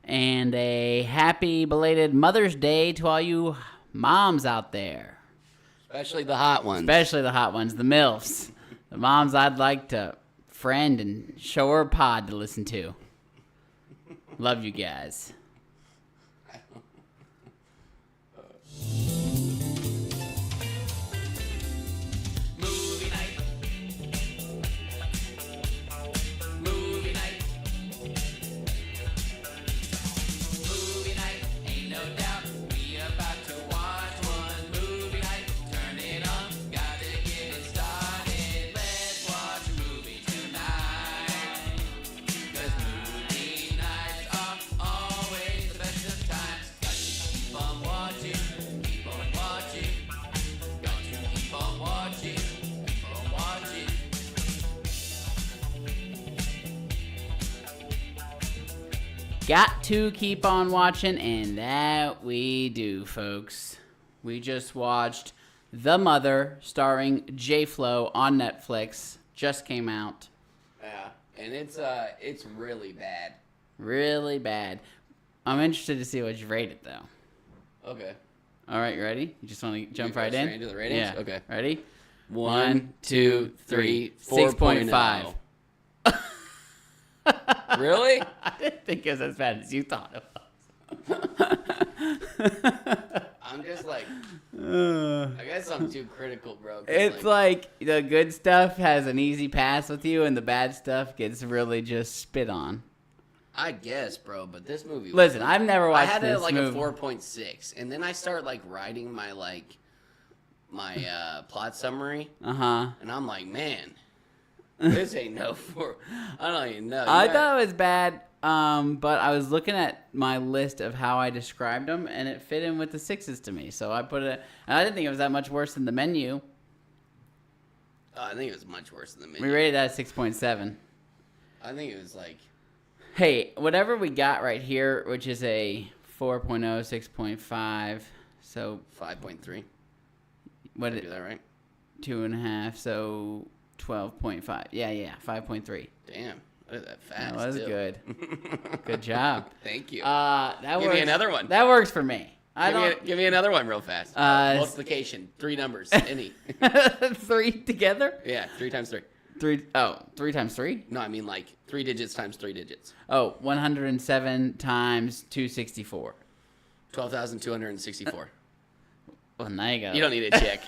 And a happy belated Mother's Day to all you moms out there. Especially the hot ones. Especially the hot ones, the MILFs. The moms I'd like to friend and show her a pod to listen to. Love you guys. Got to keep on watching, and that we do, folks. We just watched The Mother, starring J-Flo on Netflix. Just came out. Yeah, and it's really bad. Really bad. I'm interested to see what you rate it, though. Okay. All right, you ready? You just want to jump right in? Straight into the ratings? Yeah. Okay. Ready? 1, 2, 3, 6.5. Really? I didn't think it was as bad as you thought it was. I'm just like, I guess I'm too critical, bro. It's like the good stuff has an easy pass with you, and the bad stuff gets really just spit on. I guess, bro, but this movie. Listen, I've never watched I had this it like movie. a 4.6, and then I start like writing my plot summary, and I'm like, man, this ain't no 4. I don't even know. I thought it was bad, but I was looking at my list of how I described them, and it fit in with the 6s to me. So I put it, and I didn't think it was that much worse than The Menu. I think it was much worse than The Menu. We rated that at 6.7. I think it was like. Hey, whatever we got right here, which is a 4.0, 6.5, so 5.3. what Did I it do that right? 2.5, so 12.5. Yeah, 5.3. Damn, I did that fast. That was too. good. Good job. Thank you. That Give works. me another one. That works for me. Give me another one real fast. Multiplication, 3 numbers, any. 3 together? Yeah, 3 times 3. 3 times 3? No, I mean like 3 digits times 3 digits. Oh, 107 times 264. 12,264. Well, now you got. You don't need a check.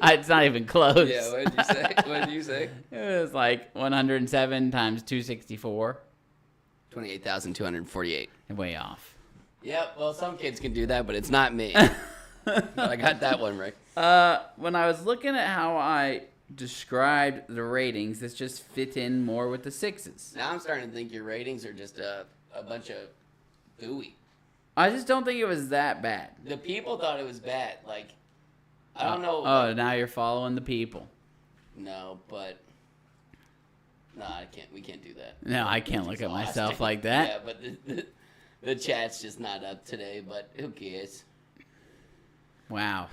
It's not even close. Yeah, what did you say? What did you say? It was like 107 times 264. 28,248. Way off. Yep, well, some kids can do that, but it's not me. I got that one right. When I was looking at how I described the ratings, this just fit in more with the 6s. Now I'm starting to think your ratings are just a bunch of gooey. I just don't think it was that bad. The people thought it was bad. Like, I don't know. Oh, now you're following the people. No, but no, I can't. We can't do that. No, I can't look at myself like that. Yeah, but the chat's just not up today. But who cares? Wow.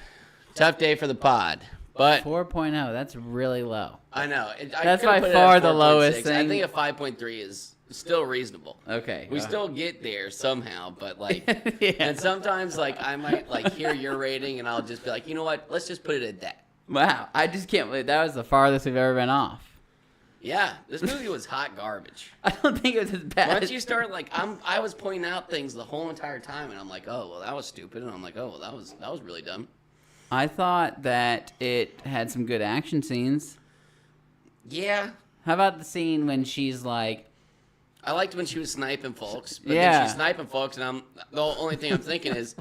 Tough day for the pod. But 4.0, that's really low. I know. That's by far the lowest thing. I think a 5.3 is still reasonable. Okay. We still get there somehow, but like, Yeah. and sometimes like I might like hear your rating and I'll just be like, you know what? Let's just put it at that. Wow. I just can't believe that was the farthest we've ever been off. Yeah, this movie was hot garbage. I don't think it was as bad. Once you start like, I was pointing out things the whole entire time, and I'm like, oh well, that was stupid, and I'm like, oh well, that was really dumb. I thought that it had some good action scenes. Yeah, How about the scene when she's like, I liked when she was sniping folks. But Yeah. then she's sniping folks, and the only thing I'm thinking is,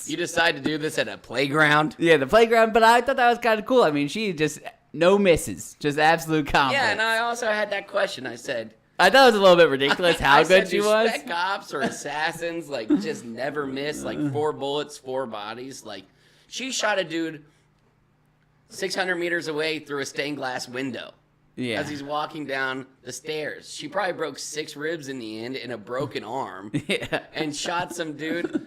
you decide to do this at a playground. yeah, the playground, but I thought that was kind of cool. I mean, she just, no misses, just absolute confidence. Yeah, and I also had that question. I said, I thought it was a little bit ridiculous how I good said, she do was. Spec ops or assassins like just never miss, like 4 bullets, 4 bodies. Like she shot a dude 600 meters away through a stained glass window. Yeah. As he's walking down the stairs. She probably broke 6 ribs in the end and a broken arm. Yeah. And shot some dude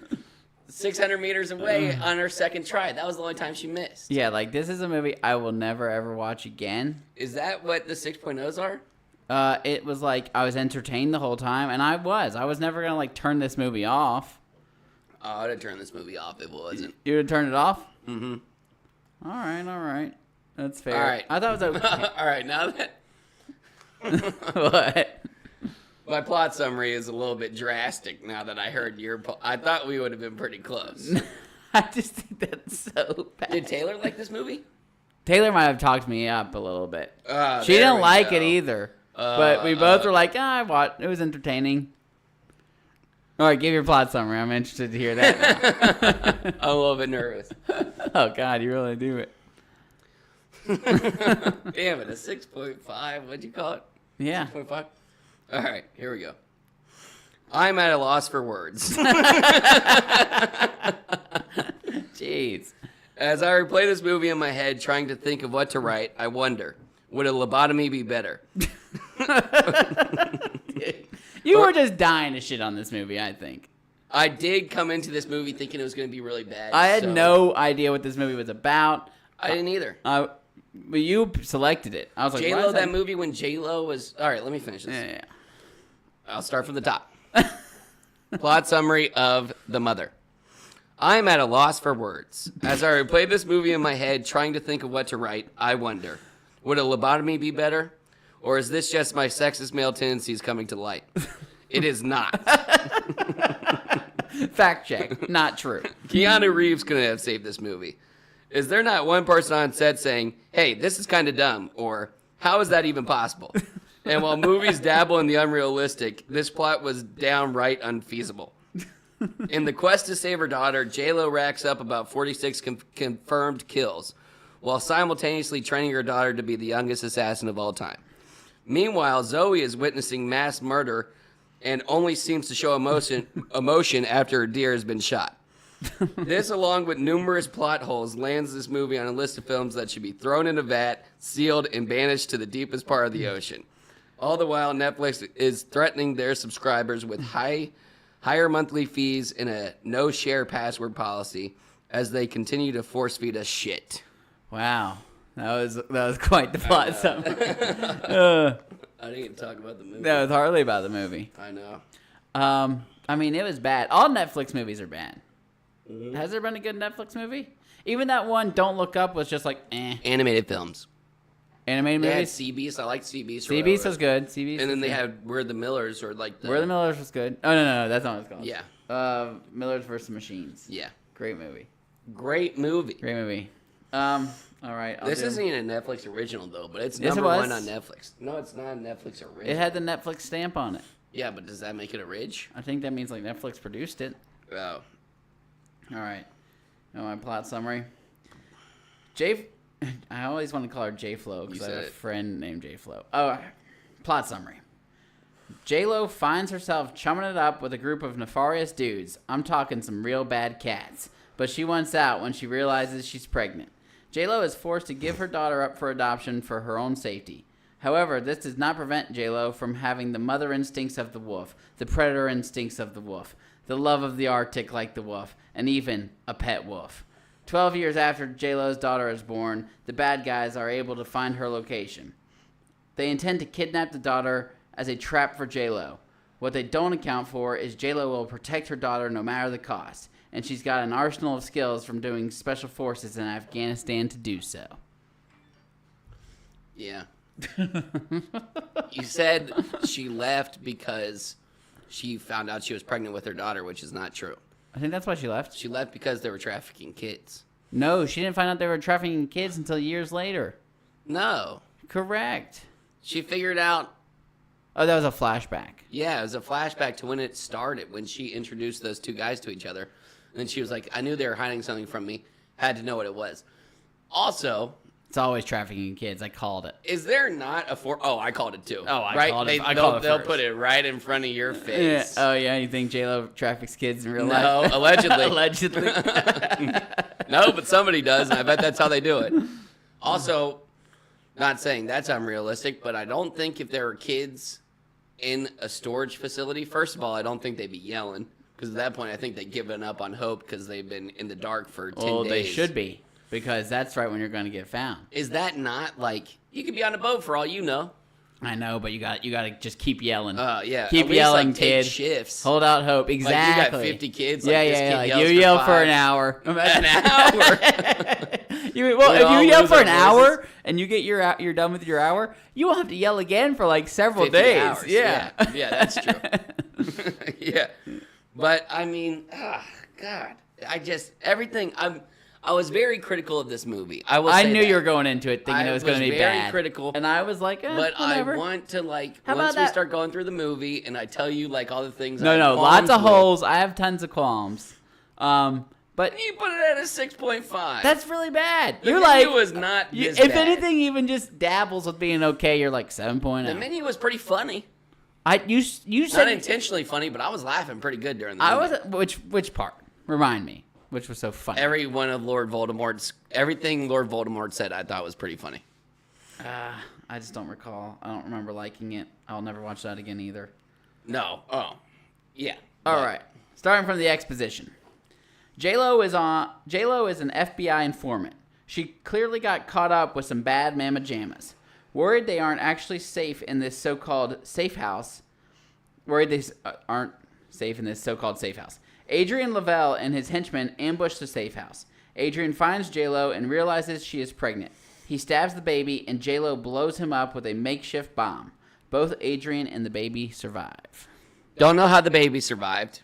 600 meters away on her second try. That was the only time she missed. Yeah, like this is a movie I will never ever watch again. Is that what the 6.0s are? It was like I was entertained the whole time, and I was never gonna like turn this movie off. Oh, I'd have turned this movie off if it wasn't. You would turn it off? Mm-hmm. All right. That's fair. All right. I thought it was okay. All right, now that What? my plot summary is a little bit drastic now that I heard I thought we would have been pretty close. I just think that's so bad. Did Taylor like this movie? Taylor might have talked me up a little bit. She There didn't we like go. it either. But we both were like, I watched. It was entertaining. All right, give your plot summary. I'm interested to hear that now. I'm a little bit nervous. Oh, God, you really do it. Damn it, a 6.5. What'd you call it? Yeah. 6.5? All right, here we go. I'm at a loss for words. Jeez. As I replay this movie in my head, trying to think of what to write, I wonder, would a lobotomy be better? You were just dying to shit on this movie, I think. I did come into this movie thinking it was going to be really bad. I had so no idea what this movie was about. I didn't either. But you selected it. I was like, why J-Lo, is that movie when J-Lo was... All right, let me finish this. Yeah. I'll start from the top. Plot summary of The Mother. I'm at a loss for words. As I replay this movie in my head, trying to think of what to write, I wonder, would a lobotomy be better? Or is this just my sexist male tendencies coming to light? It is not. Fact check. Not true. Keanu Reeves couldn't have saved this movie. Is there not one person on set saying, hey, this is kind of dumb, or how is that even possible? And while movies dabble in the unrealistic, this plot was downright unfeasible. In the quest to save her daughter, J-Lo racks up about 46 confirmed kills, while simultaneously training her daughter to be the youngest assassin of all time. Meanwhile, Zoe is witnessing mass murder and only seems to show emotion after her deer has been shot. This, along with numerous plot holes, lands this movie on a list of films that should be thrown in a vat, sealed, and banished to the deepest part of the ocean. All the while, Netflix is threatening their subscribers with higher monthly fees and a no-share password policy as they continue to force-feed us shit. Wow. That was quite the plot summary. I didn't even talk about the movie. That was hardly about the movie. I know. I mean, it was bad. All Netflix movies are bad. Mm-hmm. Has there been a good Netflix movie? Even that one, Don't Look Up, was just like, eh. Animated films. Animated They had movies? Sea Beast. I liked Sea Beast. Sea Beast was good. Sea Beast And then was they good. had We're the Millers, or like the... Where the Millers was good. Oh, no, that's not what it's called. Yeah. Millers vs. Machines. Yeah. Great movie. Great movie. Great movie. All right. This isn't even a Netflix original, though, but it's Yes, it number was. one on Netflix. No, it's not a Netflix original. It had the Netflix stamp on it. Yeah, but does that make it a Ridge? I think that means like Netflix produced it. Oh. All right. Now my plot summary. I always want to call her J-Flo because I have a friend named J-Flo. Oh, plot summary. J-Lo finds herself chumming it up with a group of nefarious dudes. I'm talking some real bad cats. But she wants out when she realizes she's pregnant. J-Lo is forced to give her daughter up for adoption for her own safety. However, this does not prevent J-Lo from having the mother instincts of the wolf, the predator instincts of the wolf, the love of the Arctic like the wolf, and even a pet wolf. 12 years after J-Lo's daughter is born, the bad guys are able to find her location. They intend to kidnap the daughter as a trap for J-Lo. What they don't account for is J-Lo will protect her daughter no matter the cost, and she's got an arsenal of skills from doing special forces in Afghanistan to do so. Yeah. You said she left because she found out she was pregnant with her daughter, which is not true. I think that's why she left. She left because they were trafficking kids. No, she didn't find out they were trafficking kids until years later. No. Correct. She figured out... Oh, that was a flashback. Yeah, it was a flashback to when it started, when she introduced those two guys to each other. And then she was like, I knew they were hiding something from me. Had to know what it was. Also... It's always trafficking kids. I called it. Is there not a Oh, I called it too. Oh, I right? called it. They'll first. put it right in front of your Yeah. face. Oh, yeah? You think J-Lo traffics kids in real life? No, allegedly. Allegedly. No, but somebody does, and I bet that's how they do it. Also, not saying that's unrealistic, but I don't think if there were kids in a storage facility, first of all, I don't think they'd be yelling. Because at that point, I think they've given up on hope because they've been in the dark for 10 days. Well, they should be. Because that's right when you're going to get found. Is that not like, you could be on a boat for all you know? I know, but you got to just keep yelling. Yeah. Keep at least, yelling, like, take kid. shifts. Hold out hope. Like, Exactly. you got 50 kids. Like, Yeah, this yeah, kid yeah. yells You yell for 5. an hour. An hour. If We you all yell lose for our an hour voices. and you get you're done with your hour, you won't have to yell again for like several 50 days. hours. Yeah. Yeah, that's true. Yeah. But I mean, God, I was very critical of this movie. I knew you were going into it thinking I it was going to be was very bad. critical. And I was like, But whatever. I want to How once about we that? start going through the movie and I tell you like all the things. I No, have lots of qualms with, holes. I have tons of qualms. But You put it at a 6.5. that's really bad. The You're menu like, was not this if bad. anything, even just dabbles with being okay, you're like 7.0. The menu was pretty funny. You Not said intentionally funny, but I was laughing pretty good during the I movie. was which part? Remind me. Which was so funny? Every one of everything Lord Voldemort said, I thought was pretty funny. I just don't recall. I don't remember liking it. I'll never watch that again either. No. Oh. Yeah. All right. Starting from the exposition. J-Lo is an FBI informant. She clearly got caught up with some bad mamma jammas. Worried they aren't actually safe in this so-called safe house. Adrian Lavelle and his henchmen ambush the safe house. Adrian finds J-Lo and realizes she is pregnant. He stabs the baby and J-Lo blows him up with a makeshift bomb. Both Adrian and the baby survive. Don't know how the baby survived.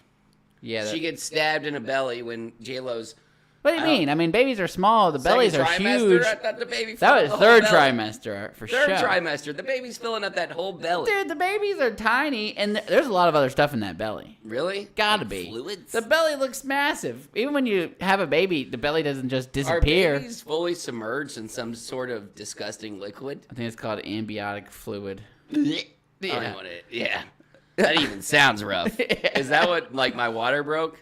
Yeah. She gets stabbed in the belly when J-Lo's What do you mean? I mean, babies are small. The bellies are second trimester. huge. I thought the baby That filled was the third whole belly. trimester for Third sure. trimester. The baby's filling up that whole belly. Dude, the babies are tiny, and there's a lot of other stuff in that belly. Really? Gotta Like be. fluids? The belly looks massive. Even when you have a baby, the belly doesn't just Are disappear. babies fully submerged in some sort of disgusting liquid? I think it's called amniotic fluid. Yeah. Yeah. That even sounds rough. Is that what, like, my water broke?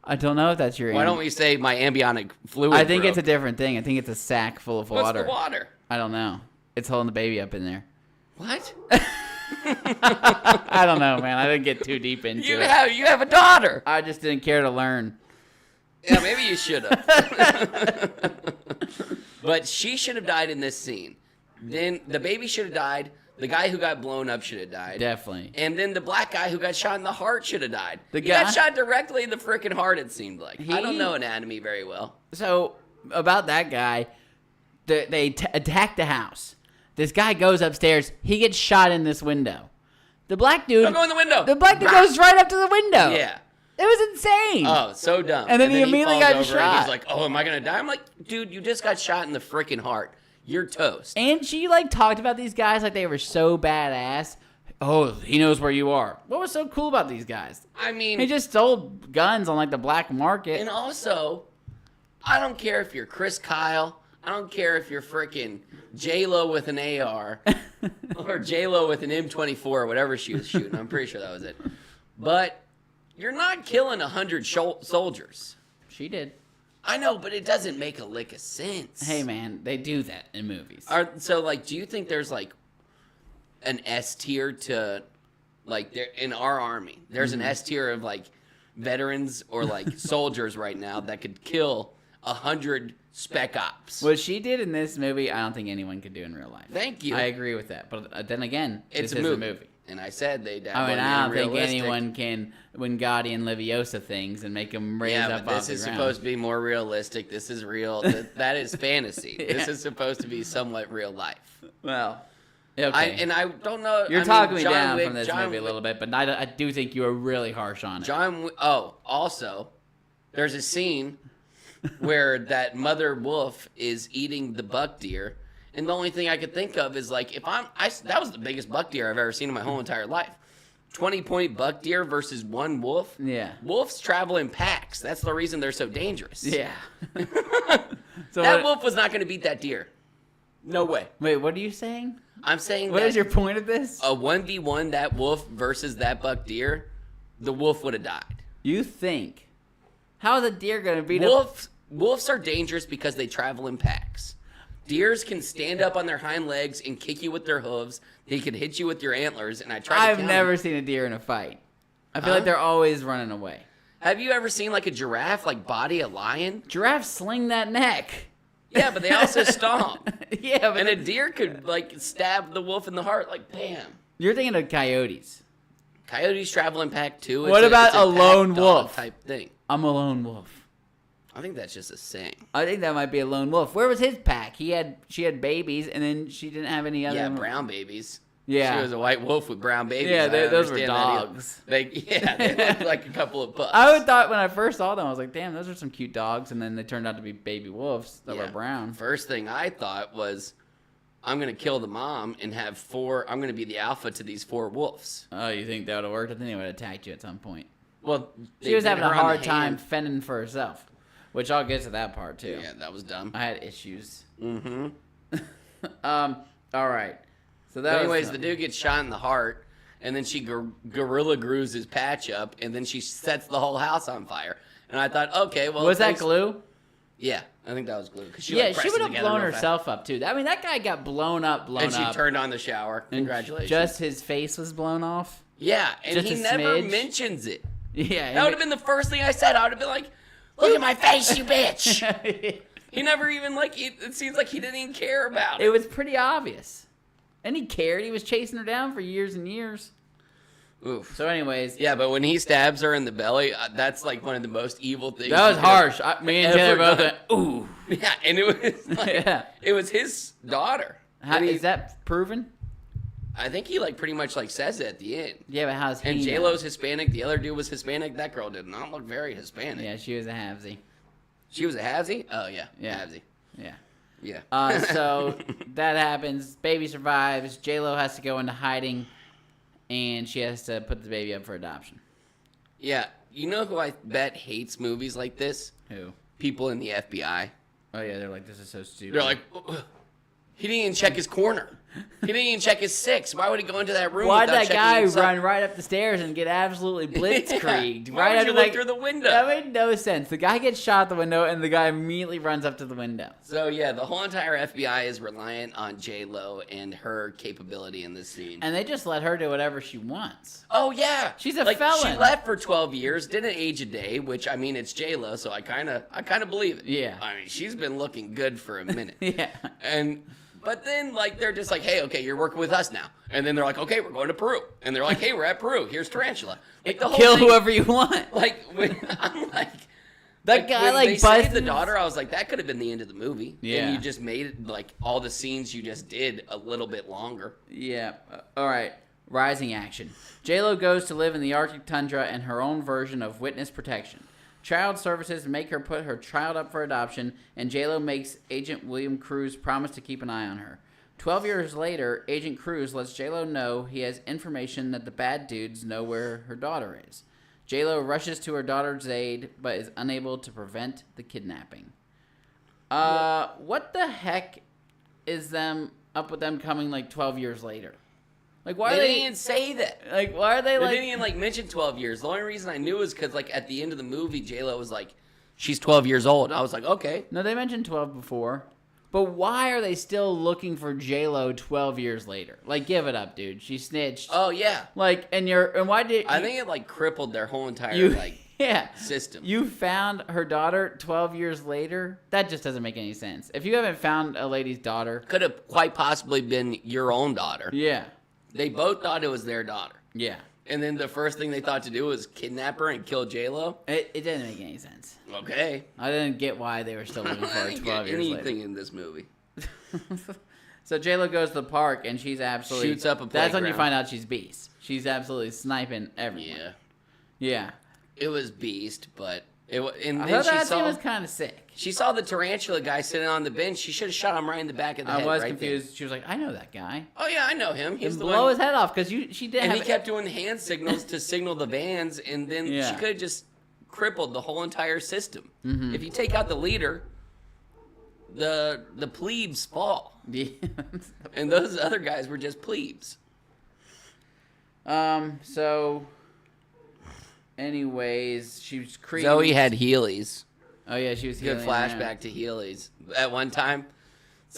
I don't know if that's your. Why don't we say my amniotic fluid I think broke? it's a different thing. I think it's a sack full of What's water. the water? I don't know. It's holding the baby up in there. What? I don't know, man. I didn't get too deep into You it. have a daughter. I just didn't care to learn. Yeah, maybe you should have. But she should have died in this scene. Then the baby should have died. The guy who got blown up should have died. Definitely. And then the black guy who got shot in the heart should have died. The He guy- got shot directly in the freaking heart, it seemed like. I don't He- know anatomy very well. So about that guy, they attack the house. This guy goes upstairs. He gets shot in this window. The black dude. Don't go in the window. The black dude goes right up to the window. Yeah. It was insane. Oh, so dumb. And then he immediately falls got over and shot. he's like, oh, am I going to die? I'm like, dude, you just got shot in the freaking heart. You're toast. And she talked about these guys like they were so badass. Oh, he knows where you are. What was so cool about these guys? I mean, He just stole guns on the black market. and also, I don't care if you're Chris Kyle. I don't care if you're freaking J-Lo with an AR or J-Lo with an M24 or whatever she was shooting. I'm pretty sure that was it. But you're not killing 100 soldiers. She did. I know, but it doesn't make a lick of sense. Hey man, they do that in movies. Do you think there's an S tier to there in our army? There's an S tier of veterans or soldiers right now that could kill 100 spec ops. What she did in this movie, I don't think anyone could do in real life. Thank you. I agree with that. But then again, It's this a is movie. a movie. And I said they dabble I mean, in I don't think unrealistic. anyone can Wingardium Leviosa things and make them raise Yeah, up but off this the is ground. supposed to be more realistic. This is real. That is fantasy. This is supposed to be somewhat real life. Well, okay. I don't know. You're I mean, talking me John down Wick- from this John movie a Wick- little bit, but I do think you were really harsh on it. Also, there's a scene where that mother wolf is eating the buck deer, and the only thing I could think of is that was the biggest buck deer I've ever seen in my whole entire life. 20-point buck deer versus one wolf. Yeah. Wolves travel in packs. That's the reason they're so dangerous. Yeah. So That wolf was not going to beat that deer. No way. Wait, what are you saying? I'm saying What that is your point of this? a 1v1 that wolf versus that buck deer, the wolf would have died. You think? How is a deer going to beat up? Wolves are dangerous because they travel in packs. Deers can stand up on their hind legs and kick you with their hooves. They can hit you with your antlers. And I've never seen a deer in a fight. I feel like they're always running away. Have you ever seen a giraffe body a lion? Giraffes sling that neck. Yeah, but they also stomp. Yeah, but And a deer could, like, stab the wolf in the heart, like, bam. you're thinking of coyotes. Coyotes travel in pack too. What about it's a pack lone dog wolf? type thing? I'm a lone wolf. I think that's just a saying. I think that might be a lone wolf. Where was his pack? She had babies, and then she didn't have any other. Yeah, brown babies. Yeah. She was a white wolf with brown babies. Yeah, I those were understand that either. dogs. They looked like a couple of pups. I would thought when I first saw them, I was like, "Damn, those are some cute dogs," and then they turned out to be baby wolves that were brown. First thing I thought was, I'm gonna kill the mom and have 4. I'm gonna be the alpha to these 4 wolves. Oh, you think that would have worked? I think they would have attacked you at some point. Well, She was they having hit a her on hard the time hand. fending for herself, which I'll get to that part too. Yeah, that was dumb. I had issues. Mm-hmm. All right. So that. Anyways, was, the dude gets shot in the heart, and then she gorilla glues his patch up, and then she sets the whole house on fire. And I thought, okay, well, was that thanks- glue? Yeah, I think that was glue. 'Cause She like, pressed would it have together blown real fast. herself up too. I mean, that guy got blown up, And she up. turned on the shower. and Congratulations. Just his face was blown off. yeah, and just he a never smidge. mentions it. Yeah. That would have been the first thing I said. I would have been like, "Look at my face, you bitch." He never even it seems like he didn't even care about It it. was pretty obvious. And he cared. He was chasing her down for years and years. Oof. So, anyways, Yeah, but when he stabs her in the belly, that's like one of the most evil things. that was you could have harsh. Me and Taylor ever both went, ooh. Yeah, and it was like, Yeah. it was his daughter. How, And he- is that proven? I think he like pretty much like says it at the end. Yeah, but how's he And know? J Lo's Hispanic. The other dude was Hispanic. That girl did not look very Hispanic. Yeah, she was a halvesy. She was a halvesy. Oh yeah, Yeah. halvesy. Yeah. Yeah. So that happens. Baby survives. J-Lo has to go into hiding, and she has to put the baby up for adoption. Yeah. You know who I bet hates movies like this? Who? People in the FBI. Oh, yeah, they're like, this is so stupid. They're like, he didn't even check his corner. He didn't even check his 6. Why would he go into that room? why'd without that checking guy his run right up the stairs and get absolutely blitzkrieged? Yeah. Why would after you look that- through the window? That made no sense. The guy gets shot at the window, and the guy immediately runs up to the window. So yeah, the whole entire FBI is reliant on J Lo and her capability in this scene. And they just let her do whatever she wants. Oh yeah, She's a like, felon. She left for 12 years, didn't age a day, which I mean it's J Lo, so I kind of believe it. Yeah. I mean she's been looking good for a minute. Yeah. But then, like, they're just like, hey, okay, you're working with us now. And then they're like, okay, we're going to Peru. And they're like, hey, we're at Peru. Here's Tarantula. Like, the whole Kill thing, whoever you want. Like, when, I'm like... That guy, when like, they saved the busted- daughter, I was like, that could have been the end of the movie. Yeah. And you just made it, like, all the scenes you just did a little bit longer. Yeah. All right. Rising action. J-Lo goes to live in the Arctic tundra in her own version of witness protection. Child services make her put her child up for adoption, and J-Lo makes Agent William Cruz promise to keep an eye on her. 12 years later, Agent Cruz lets J-Lo know he has information that the bad dudes know where her daughter is. J-Lo rushes to her daughter's aid, but is unable to prevent the kidnapping. What the heck is up with them coming like 12 years later? Like, why They are didn't they even say that. like? Why are they They like? didn't even, like, mention 12 years. The only reason I knew is because, like, at the end of the movie, J-Lo was like, she's 12 years old. I was like, okay. No, they mentioned 12 before. But why are they still looking for J-Lo 12 years later? Like, give it up, dude. She snitched. Oh, yeah. Like, and why did I think it, like, crippled their whole entire, you? like, Yeah. system. You found her daughter 12 years later? That just doesn't make any sense. If you haven't found a lady's daughter, Could have quite possibly been your own daughter. yeah. They both thought it was their daughter. Yeah. And then the first thing they thought to do was kidnap her and kill J-Lo. It didn't make any sense. Okay. I didn't get why they were still looking for I her didn't 12 get years anything later. in this movie. So J-Lo goes to the park, and she's absolutely... Shoots up a That's when you playground. find out she's beast. She's absolutely sniping everyone. Yeah. Yeah. It was Beast, but and I then thought that she scene saw was kind of sick. she saw the tarantula guy sitting on the bench. She should have shot him right in the back of the I head. was right confused. there. She was like, I know that guy. Oh yeah, I know him. He's And the blow one. his head off because she didn't And have he kept doing hand signals to signal the vans, and then Yeah. she could have just crippled the whole entire system. Mm-hmm. If you take out the leader, the plebes fall, Yeah. and those other guys were just plebes. So, anyways, she was creepy. Zoe had Heelys. Oh yeah, she was Good healing, flashback to Heelys. At one time,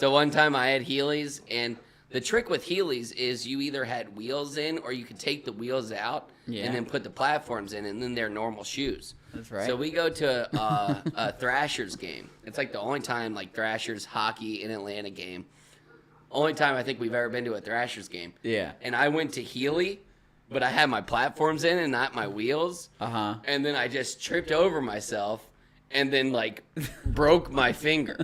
I had Heelys, and The trick with Heelys is you either had wheels in or you could take the wheels out Yeah. and then put the platforms in, and then they're normal shoes. That's right. So we go to a Thrashers game. It's like the only time like Thrashers hockey in Atlanta game. Only time I think we've ever been to a Thrashers game. Yeah. And I went to Heely, but I had my platforms in and not my wheels. Uh-huh. And then I just tripped over myself and then like broke my finger.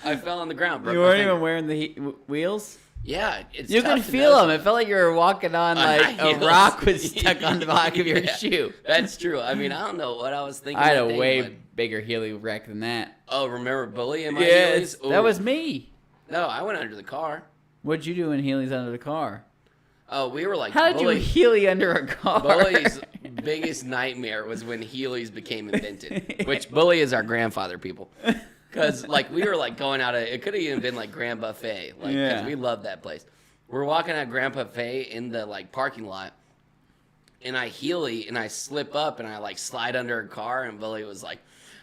I fell on the ground. Broke You my weren't finger. even wearing the wheels? Yeah, it's You tough could to feel know. them. It felt like you were walking on like high a heels. rock was stuck on the back of your Yeah, shoe. That's true. I mean, I don't know what I was thinking. I had that a day, way but- bigger Healy wreck than that. Oh, remember Bully in my Yes, Heelys? that Ooh. was me. No, I went under the car. What'd you do in Healy's under the car? Oh, we were like How did Bully. you Healy under a car? Bully's biggest nightmare was when Heelys became invented, which Bully is our grandfather, people. Because like we were like going out of it could have even been like Grand Buffet, like Yeah. because we love that place. We're walking out Grand Buffet in the like parking lot, and I Heely and I slip up and I like slide under a car, and Bully was like,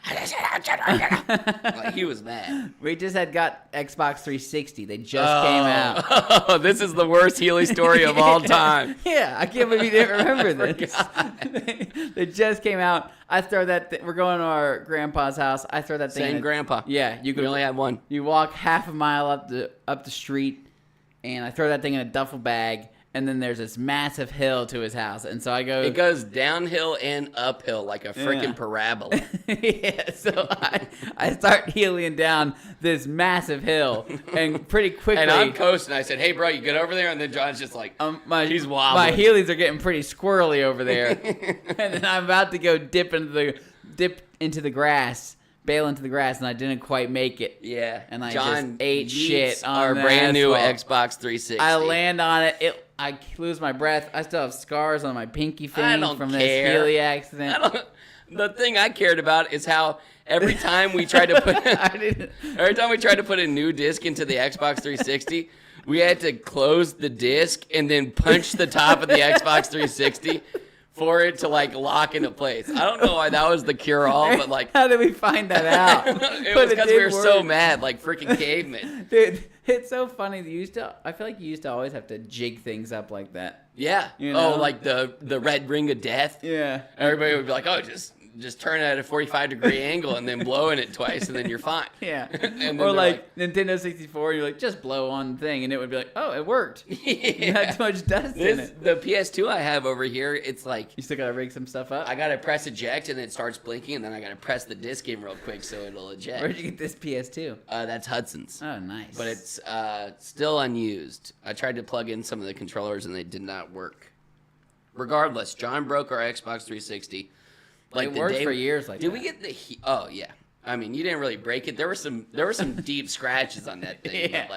like he was mad. We just had got Xbox 360. They just came out. Oh, this is the worst Heely story of all time. Yeah, I can't believe you didn't remember this. They just came out. I throw that. We're going to our grandpa's house. I throw that thing. Same in grandpa. Yeah, you We could only had one. You walk half a mile up the street, and I throw that thing in a duffel bag, and then there's this massive hill to his house, and so I go. It goes downhill and uphill like a freaking Yeah. parabola. Yeah, so I start heeling down this massive hill, and pretty quickly. And I'm coasting. I said, "Hey, bro, you get over there." And then John's just like, he's wobbling. My Heelys are getting pretty squirrely over there, and then I'm about to go dip into the grass, bail into the grass, and I didn't quite make it. "Yeah." And I John just ate yeets shit on our the brand new asphalt. Xbox 360. I land on it. I lose my breath. I still have scars on my pinky I finger don't from care. this Heely accident. The thing I cared about is how every time we tried to put a new disc into the Xbox 360, we had to close the disc and then punch the top of the Xbox 360 for it to like lock into place. I don't know why that was the cure all, but like How did we find that out? it But was because we did were so work. mad, like freaking cavemen. Dude, it's so funny. I feel like you used to always have to jig things up like that. Yeah. You know? Oh, like the red ring of death. Yeah. Everybody would be like, "Oh, just turn it at a 45-degree angle and then blow in it twice, and then you're fine." Yeah. And then Or they're like Nintendo 64, you're like, just blow on the thing, and it would be like, oh, it worked. You had too much dust in it. The PS2 I have over here, it's like You still gotta rig some stuff up? I gotta press eject and it starts blinking, and then I gotta press the disc in real quick so it'll eject. Where'd you get this PS2? That's Hudson's, Oh, nice. but it's still unused. I tried to plug in some of the controllers and they did not work. Regardless, John broke our Xbox 360. It worked for years like Did that. we get the? Oh yeah. I mean, you didn't really break it. There were some deep scratches on that thing. Yeah. But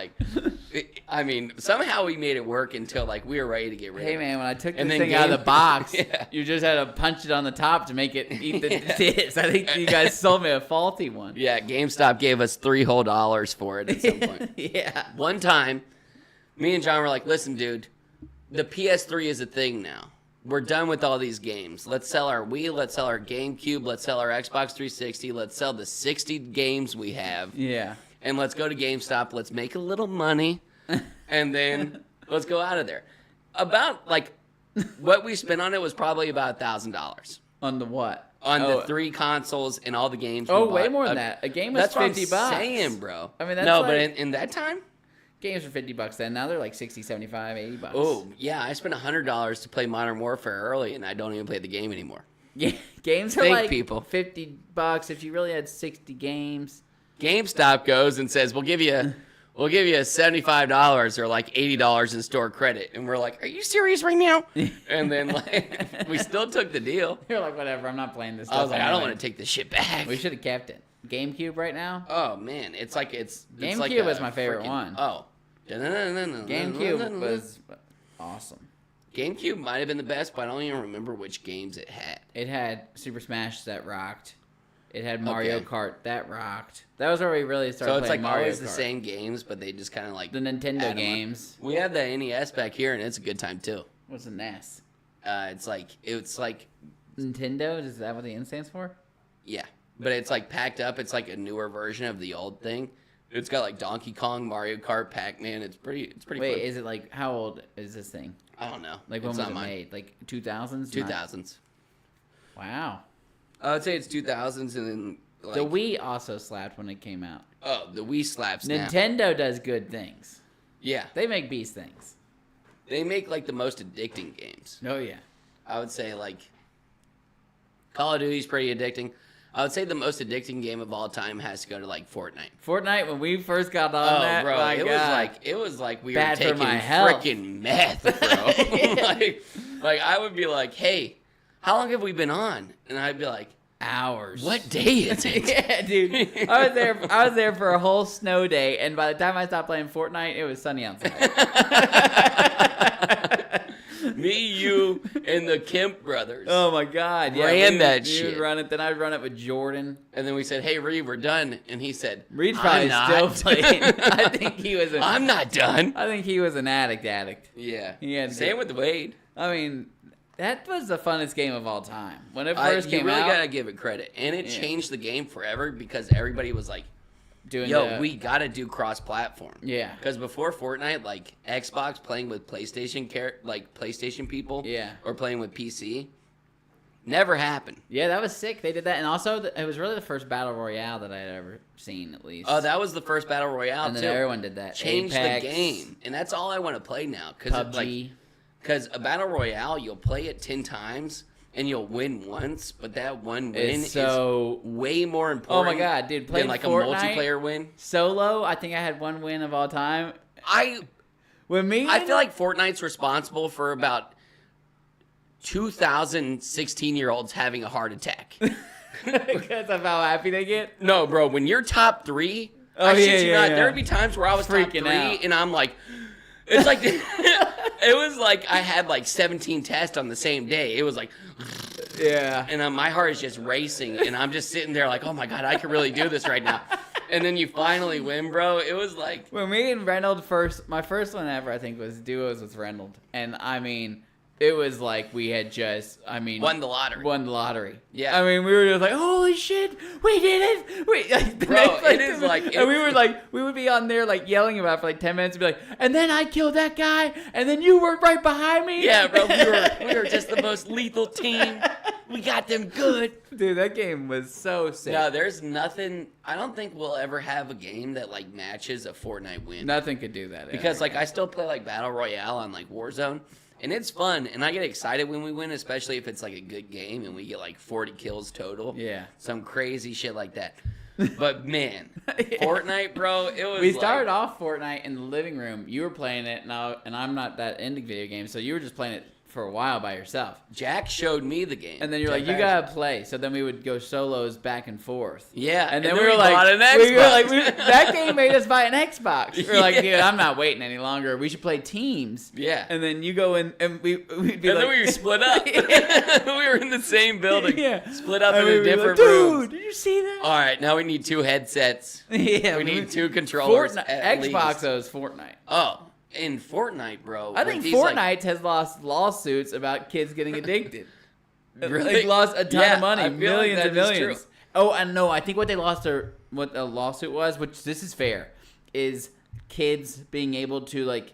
like, I mean, somehow we made it work until like we were ready to get rid Hey of it. man, when I took And this then thing out of the Game- box, Yeah. you just had to punch it on the top to make it eat the Yeah. disc. I think you guys sold me a faulty one. Yeah, GameStop gave us $3 whole for it at some point. Yeah. One time, me and John were like, "Listen, dude, the PS3 is a thing now. We're done with all these games. Let's sell our Wii, let's sell our GameCube, let's sell our Xbox 360, let's sell the 60 games we have, Yeah. and let's go to GameStop, let's make a little money, and then let's go out of there." About, like, what we spent on it was probably about $1,000 On the what? on Oh, the 3 consoles and all the games. Oh, we way bought. more than that. A game was That's what $50. I'm saying, bro. I mean, that's no, but like- in that time. Games were $50 then. Now they're like 60, 75, $80. Oh, yeah, I spent $100 to play Modern Warfare early, and I don't even play the game anymore. Yeah, games are Think, like people. $50 if you really had 60 games. GameStop goes and says, we'll give you $75 or like $80 in store credit. And we're like, "Are you serious right now?" And then like we still took the deal. You're like, whatever, I'm not playing this stuff. I was like, I don't anyway. want to take this shit back. We should have kept it. GameCube right now? Oh man, it's like GameCube was my favorite one. Oh. GameCube was awesome. GameCube might have been the best, but I don't even remember which games it had. It had Super Smash that rocked. It had Mario Okay. Kart that rocked. That was where we really started So it's playing like Mario always Kart. the same games, but they just kind of like The Nintendo add 'em up. games. We have the NES back here, and it's a good time too. What's the NES? It's like Nintendo? Is that what the N stands for? yeah, but it's like packed up. It's like a newer version of the old thing, It's got like Donkey Kong, Mario Kart, Pac-Man. It's pretty Wait, fun. is it like how old is this thing? I don't know. Like when It's was not it mine. made? Like 2000s? 2000s. Wow. I would say it's 2000s, and then like, The Wii also slapped when it came out. oh, the Wii slaps now. Nintendo does good things. Yeah, They make beast things. they make like the most addicting games. Oh yeah. I would say like Call of Duty's pretty addicting. I would say the most addicting game of all time has to go to like Fortnite. Fortnite, when we first got on that, bro, my it God. was like we Bad were for taking my health. freaking meth, bro. like I would be like, hey, how long have we been on? And I'd be like, hours. what day is it? Yeah, dude. I was there for a whole snow day, and by the time I stopped playing Fortnite, it was sunny outside. Me, you, and the Kemp brothers. Oh my God! Yeah, Ran that we shit. would run it. Then I'd run it with Jordan. And then we said, hey, Reed, we're done. And he said, Reed's I'm probably still not. playing. I think he was. I'm not done. I think he was an addict. Yeah. Yeah, Same with Wade. I mean, that was the funnest game of all time when it first You came really out. gotta give it credit, and it Yeah. changed the game forever because everybody was like, Doing "Yo, the- we gotta do cross-platform." Yeah. Because before Fortnite, like Xbox playing with PlayStation people, Yeah. or playing with PC, never happened. Yeah, that was sick. They did that, and also it was really the first battle royale that I had ever seen, at least. Oh, that was the first battle royale and then too. everyone did that. Changed Apex, the game, and that's all I want to play now. Because PUBG. Because a battle royale, you'll play it 10 times and you'll win once, but that one win It's so. is way more Oh important. my God, dude! Playing than like Fortnite, a multiplayer win. solo. I think I had one win of all time. I With me, feel like Fortnite's responsible for about 2,000 16-year-olds having a heart attack. because of how happy they get. No, bro, when you're top 3, Oh, I yeah, shit you yeah, not, yeah. there would be times where I was top Freaking 3 out. and I'm like, it's like, it was like I had like 17 tests on the same day. It was like, Yeah. and my heart is just racing, and I'm just sitting there like, oh my God, I could really do this right now. And then you finally win, bro. It was like, When me and Reynold my first one ever, I think, was duos with Reynold. And I mean, it was like we had just, won the lottery. won the lottery. Yeah. I mean, we were just like, holy shit, we did it. The Bro, next, it is like- and we were like, we would be on there like yelling about it for like 10 minutes and be like, and then I killed that guy, and then you were right behind me. Yeah, bro, we were just the most lethal team. We got them good. Dude, that game was so sick. No, there's nothing. I don't think we'll ever have a game that like matches a Fortnite win. Nothing could do that. Because ever. like I still play like Battle Royale on like Warzone, and it's fun, and I get excited when we win, especially if it's like a good game and we get like 40 kills total. Yeah. Some crazy shit like that. But man, Fortnite, bro, it was. We started off Fortnite in the living room. You were playing it, and I'm not that into video games, so you were just playing it for a while by yourself. Jack showed me the game, And then you're like, you gotta play. So then we would go solos back and forth. Yeah, And then we we were like, bought an we were Xbox. like, that game made us buy an Xbox. We were like, Yeah. dude, I'm not waiting any longer. We should play teams. Yeah. And then you go in, and we'd be And like, then we were split up. we were in the same building. Yeah. Split up And into we'd be different like, rooms. dude, did you see that? All right, now we need 2 headsets. Yeah, We need 2 controllers. Fortnite, at Xbox least. owes Fortnite. Oh, in Fortnite, bro. I with think these, Fortnite like- has lost lawsuits about kids getting addicted. Really? Like lost a ton Yeah, of money, I feel like millions that and is millions. true. Oh, and no, I think what they lost what the lawsuit was, which this is fair, is kids being able to like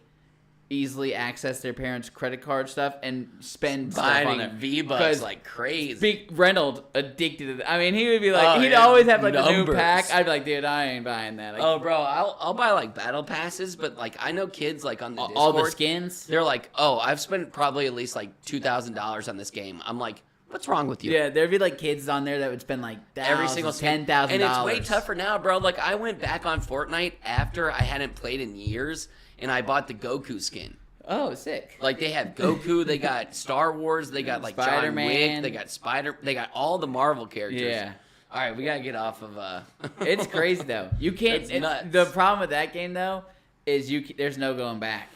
easily access their parents' credit card stuff and spend stuff on Buying it. V-Bucks like crazy. Big Reynolds addicted to it. I mean, he would be like, Oh, he'd yeah, always have like the new numbers. pack. I'd be like, dude, I ain't buying that. Like, Oh, bro, I'll buy like battle passes, but like I know kids like on the Discord, all the skins. they're like, oh, I've spent probably at least like $2,000 on this game. I'm like, what's wrong with you? Yeah, there'd be like kids on there that would spend like Every single skin. $10,000. And it's way tougher now, bro. Like I went back on Fortnite after I hadn't played in years, and I bought the Goku skin. Oh, sick. Like they have Goku, they got Star Wars, they got like John Spider-Man. Wick, they got they got all the Marvel characters. Yeah. All right, we gotta get off of. It's crazy though. You can't. It's nuts. The problem with that game though is there's no going back.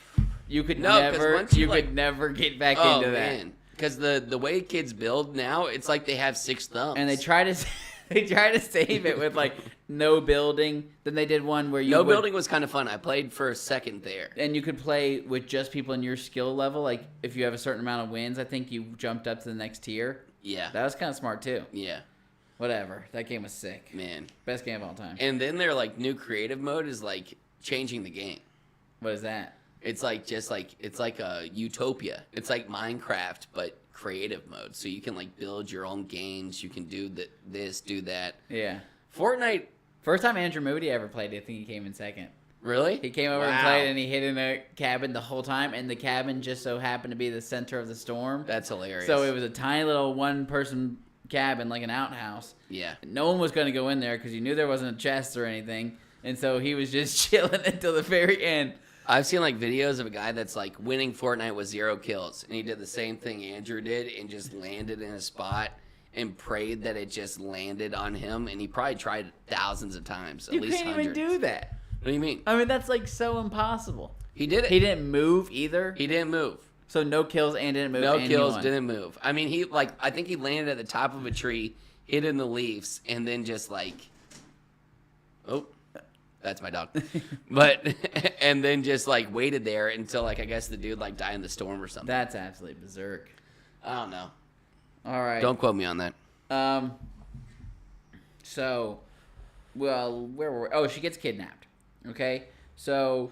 You could No, 'cause never. once you, You like- could never get back Oh into that. man, because the way kids build now, it's like they have 6 thumbs. And they try to save it with like no building. Then they did one where you No would- building was kind of fun. I played for a second there. and you could play with just people in your skill level. Like if you have a certain amount of wins, I think you jumped up to the next tier. Yeah, That was kind of smart too. yeah. Whatever. That game was sick. Man. Best game of all time. And then their like new creative mode is like changing the game. What is that? It's like it's like a utopia. It's like Minecraft but creative mode. So you can like build your own games. You can do this, do that. Yeah. Fortnite. First time Andrew Moody ever played, I think he came in second. Really? He came over and played, and he hid in a cabin the whole time, and the cabin just so happened to be the center of the storm. That's hilarious. So it was a tiny little one-person cabin, like an outhouse. Yeah. No one was going to go in there because he knew there wasn't a chest or anything, and so he was just chilling until the very end. I've seen like videos of a guy that's like winning Fortnite with 0 kills, and he did the same thing Andrew did and just landed in a spot and prayed that it just landed on him, and he probably tried thousands of times, at least You can't hundreds. even do that. What do you mean? I mean, that's like so impossible. He did it. He didn't move either. He didn't move. So no kills and didn't move. No and kills, he won. didn't move. I mean, I think he landed at the top of a tree, hid in the leaves, and then just like, oh, that's my dog. But and then just like waited there until like I guess the dude like died in the storm or something. That's absolutely berserk. I don't know. All right. Don't quote me on that. So, well, where were we? Oh, she gets kidnapped. Okay. So,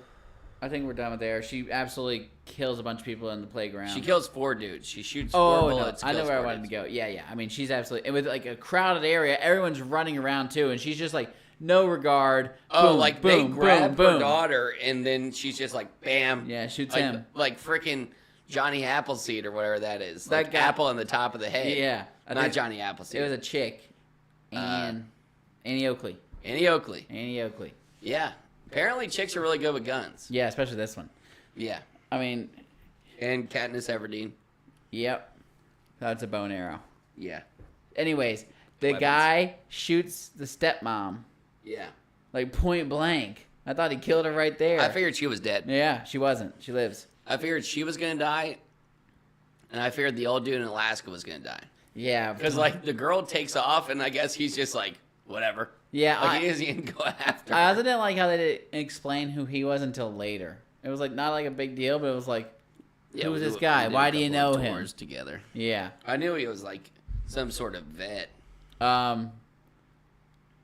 I think we're done with there. She absolutely kills a bunch of people in the playground. She kills 4 dudes. She shoots 4 bullets. I know kills where I 4 wanted to dudes. go. Yeah. I mean, she's absolutely, and with like a crowded area, everyone's running around too, and she's just like no regard. Oh, Boom, like boom, they grab boom, her boom. daughter, and then she's just like, bam. Yeah, shoots like, him. Like freaking Johnny Appleseed or whatever that is. That Like guy- apple on the top of the head. Yeah. I Not think Johnny Appleseed. It was a chick, and Annie Oakley. Annie Oakley. Annie Oakley. Yeah. Apparently chicks are really good with guns. Yeah, especially this one. Yeah. I mean, And Katniss Everdeen. yep. That's a bow and arrow. Yeah. Anyways, the Weapons. guy shoots the stepmom, Yeah. like point blank. I thought he killed her right there. I figured she was dead. Yeah, she wasn't. She lives. I figured she was going to die. And I figured the old dude in Alaska was going to die. Yeah. Because, like, the girl takes off, and I guess he's just like, whatever. Yeah, Like, he doesn't even go after I her. also didn't like how they didn't explain who he was until later. It was like not like a big deal, but it was like, who was we this did- guy? we did a Why do you couple know of him? tours together. Yeah. I knew he was, like, some sort of vet. And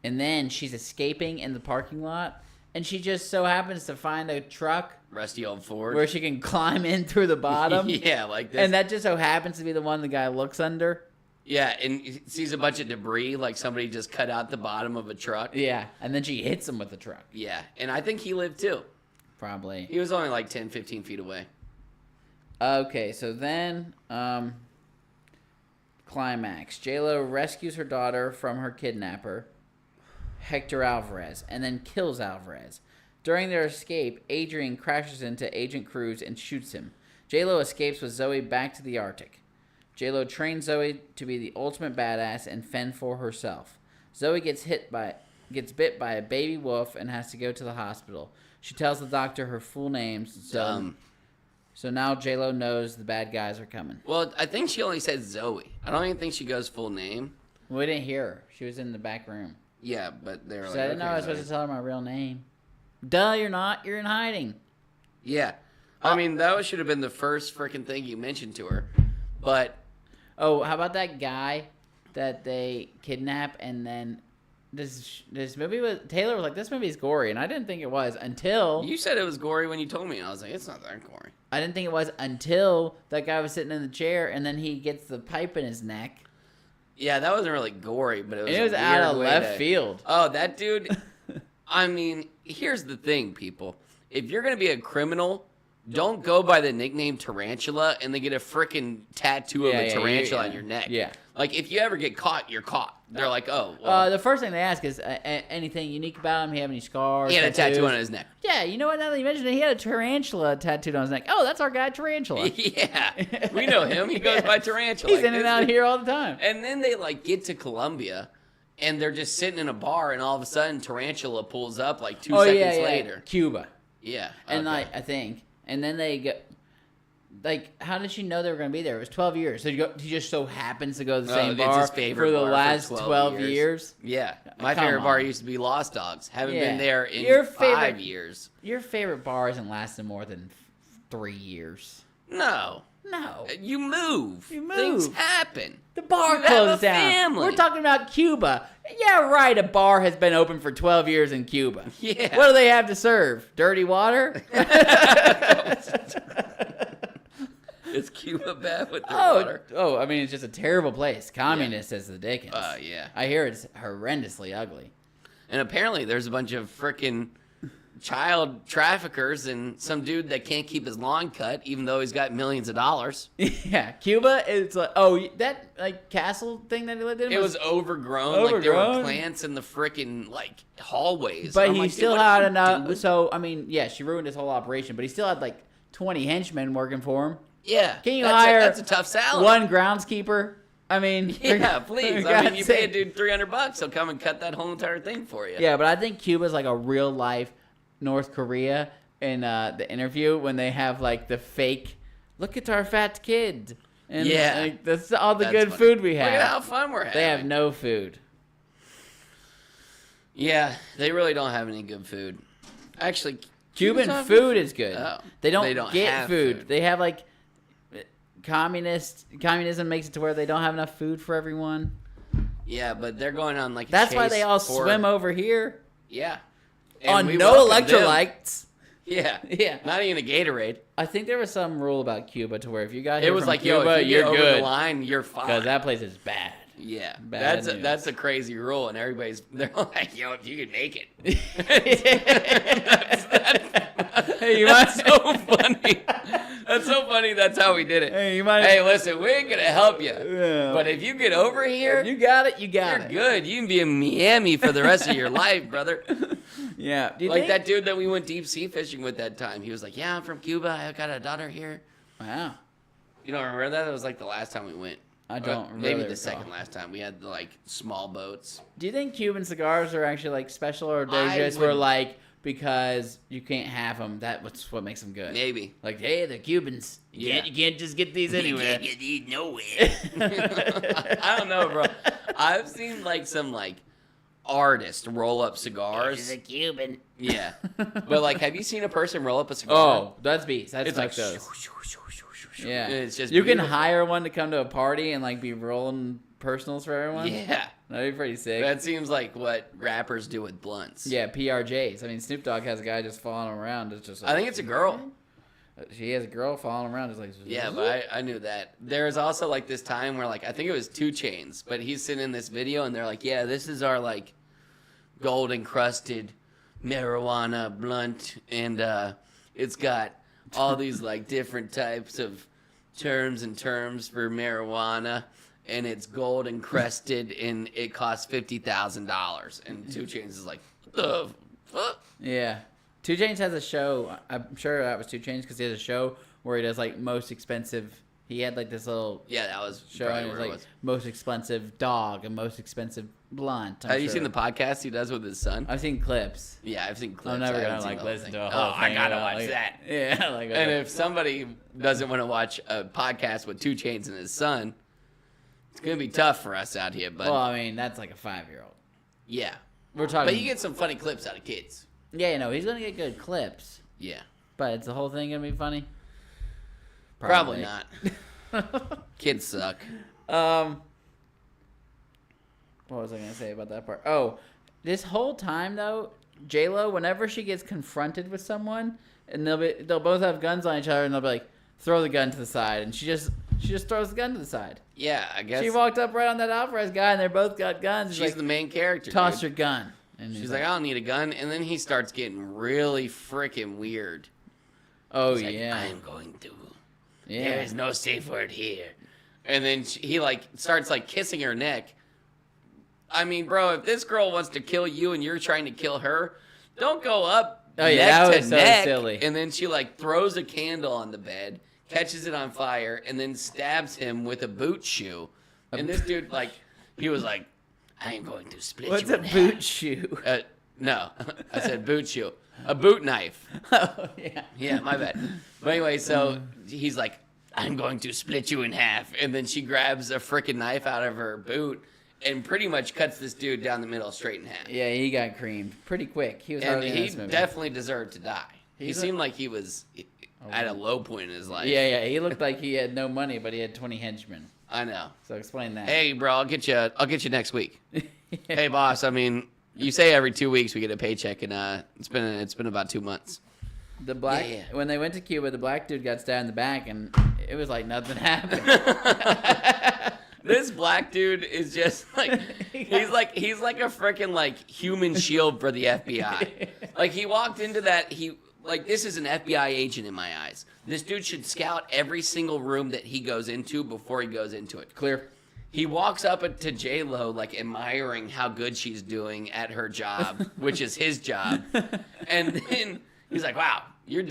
then she's escaping in the parking lot, and she just so happens to find a truck Rusty old Ford. where she can climb in through the bottom. Yeah, like this. And that just so happens to be the one the guy looks under. Yeah, and he sees a bunch of debris, like somebody just cut out the bottom of a truck. Yeah, and then she hits him with the truck. Yeah, and I think he lived too. Probably. He was only like 10, 15 feet away. Okay, so then, climax. J-Lo rescues her daughter from her kidnapper, Hector Alvarez, and then kills Alvarez. During their escape, Adrian crashes into Agent Cruz and shoots him. J-Lo escapes with Zoe back to the Arctic. J-Lo trains Zoe to be the ultimate badass and fend for herself. Zoe gets bit by a baby wolf and has to go to the hospital. She tells the doctor her full name. So now J-Lo knows the bad guys are coming. Well, I think she only said Zoe. I don't even think she goes full name. We didn't hear her. She was in the back room. Yeah, but they're She like, said, I didn't know I was supposed to tell her my real name. Duh, you're not. You're in hiding. Yeah. I mean, that should have been the first freaking thing you mentioned to her. But Oh, how about that guy that they kidnap and then this movie was Taylor was like, this movie is gory, and I didn't think it was until you said it was gory when you told me. I was like, it's not that gory. I didn't think it was until that guy was sitting in the chair and then he gets the pipe in his neck. Yeah, that wasn't really gory, but it was, And it was a out weird of way left to- field. Oh, that dude. I mean, here's the thing, people. If you're going to be a criminal, don't go by the nickname Tarantula and then get a freaking tattoo of a tarantula on your neck. Yeah. Like, if you ever get caught, you're caught. They're like, oh, well, The first thing they ask is anything unique about him. Do you have any scars? he had a tattoos? tattoo on his neck. Yeah, you know what? Now that you mentioned it, he had a tarantula tattooed on his neck. Oh, that's our guy Tarantula. Yeah, we know him. He goes by Tarantula. He's in and out here all the time. And then they, like, get to Colombia, and they're just sitting in a bar, and all of a sudden, Tarantula pulls up, like, 2 seconds later. Cuba. Yeah. And okay. like I think, and then they go. Like, how did she know they were going to be there? It was 12 years. So he just so happens to go to the same it's bar his favorite for the bar for last 12 12 years. Yeah. My Come favorite bar on. used to be Lost Dogs. Haven't Yeah. been there in Your 5 favorite- years. Your favorite bar hasn't lasted more than 3 years. No. No. You move. You move. Things happen. The bar You have closed a down. family. We're talking about Cuba. Yeah, right. A bar has been open for 12 years in Cuba. Yeah. What do they have to serve? Dirty water? Is Cuba bad with their water? Oh, I mean, it's just a terrible place. Communist as the Dickens. Yeah. I hear it's horrendously ugly. And apparently there's a bunch of frickin' child traffickers and some dude that can't keep his lawn cut even though he's got millions of dollars. Yeah, Cuba, it's like, that like castle thing that he lived in It was overgrown. Like there were Overgrown? plants in the frickin' like hallways. But I'm he like, dude, still what are had you enough. doing? So, I mean, yeah, she ruined his whole operation, but he still had like 20 henchmen working for him. Yeah. Can you that's hire that's a tough salary. one groundskeeper? I mean, Yeah, for please. I mean, God's you pay a sake. dude $300, he'll come and cut that whole entire thing for you. Yeah, but I think Cuba's like a real life North Korea in the interview when they have like the fake, look at our fat kid. And Yeah. like, that's all the That's good funny. food we Look at how have. fun we're having. They have no food. Yeah, they really don't have any good food. Actually, Cuban Cubans have food is good. Oh. They don't They don't get have food. food. They have like communism makes it to where they don't have enough food for everyone. Yeah, but they're going on like a That's why chase they all for- swim over here Yeah. on we no welcome them. electrolytes. Yeah. Yeah. Not even a Gatorade. I think there was some rule about Cuba to where if you got It here was from like, Cuba, yo, if you you're get over good the line, you're fine. because that place is bad. Yeah, Bad that's news. a crazy rule, and they're like, yo, if you can make it. Hey, you That's might- so funny. That's so funny. That's how we did it. Hey, you might- Hey, listen, we ain't gonna help you, Yeah. but if you get over here, You got it. You got you're it. good. You can be in Miami for the rest of your life, brother. Yeah. Do you Like think? that dude that we went deep sea fishing with that time. He was like, "Yeah, I'm from Cuba. I got a daughter here." Wow. You don't remember that? That was like the last time we went. I don't Maybe really the recall. second last time. We had like small boats. Do you think Cuban cigars are actually like special, or they I just were would- like because you can't have them? That's what makes them good. Maybe. Like, hey, they're Cubans. Yeah. You can't just get these anywhere. You can't get nowhere. I don't know, bro. I've seen like some like artist roll up cigars. a Cuban. Yeah, but like, have you seen a person roll up a cigar? Oh, that's beast. That's it's like like those. shoo, shoo, shoo, shoo, shoo. Yeah. And it's just you can beautiful. hire one to come to a party and like be rolling personals for everyone. Yeah, That'd be pretty sick. that seems like what rappers do with blunts. Yeah, PRJs. I mean, Snoop Dogg has a guy just following him around. It's just like, I think it's a girl. She has a girl following him around. Just like, Yeah, but I knew that. There's also like this time where like I think it was 2 Chainz, but he's sitting in this video and they're like, yeah, this is our like gold encrusted marijuana blunt, and it's got all these like different types of terms for marijuana, and it's gold encrusted, and it costs $50,000. And 2 Chainz is like, what the fuck? Yeah. 2 Chainz has a show. I'm sure that was 2 Chainz because he has a show where he does like most expensive. He had like this little Yeah, that was show probably and it where was it like was. most expensive dog and most expensive blunt. I'm Have you sure. seen the podcast he does with his son? I've seen clips. Yeah, I've seen clips. I'm never I gonna haven't seen like the whole listen thing. to a whole Oh, I thing gotta about, watch like- that. Yeah, like And if somebody doesn't want to watch a podcast with 2 Chainz and his son, it's gonna be tough for us out here. But well, I mean that's like a 5-year-old. yeah, We're talking. but you get some funny clips out of kids. Yeah, you know he's gonna get good clips, Yeah, but is the whole thing gonna be funny? probably not. Kids suck. What was I gonna say about that part? Oh, this whole time though, J-Lo, whenever she gets confronted with someone, and they'll both have guns on each other, and they'll be like, throw the gun to the side, and she just throws the gun to the side. Yeah, I guess She walked up right on that Alvarez guy, and they both got guns. she's She's the like, main character. toss dude. your gun, and She's he's like, I don't need a gun, and then he starts getting really freaking weird. oh He's like, yeah, I am going to. yeah. There is no safe word here. And then he like starts like kissing her neck. I mean, bro, if this girl wants to kill you and you're trying to kill her, don't go up Oh, yeah, neck that to was so neck. silly. And then she like throws a candle on the bed, catches it on fire, and then stabs him with a boot shoe. And this dude like, he was like, I am going to split What's you a in boot half. shoe? No, I said boot shoe. A boot knife. Oh yeah. Yeah, my bad. But anyway, so he's like, I'm going to split you in half. And then she grabs a freaking knife out of her boot and pretty much cuts this dude down the middle straight in half. Yeah, he got creamed pretty quick. He was And hardly in he this movie. definitely deserved to die. He He's a- seemed like he was at a low point in his life. Yeah. He looked like he had no money, but he had 20 henchmen. I know. So explain that. Hey, bro, I'll get you next week. Hey, boss. I mean, you say every 2 weeks we get a paycheck, and it's been about 2 months. The black when they went to Cuba, the black dude got stabbed in the back, and it was like nothing happened. This black dude is just like he's like a freaking like human shield for the FBI. Like he walked into that this is an FBI agent in my eyes. This dude should scout every single room that he goes into before he goes into it. Clear. He walks up to J-Lo like admiring how good she's doing at her job, which is his job. And then he's like, "Wow, you're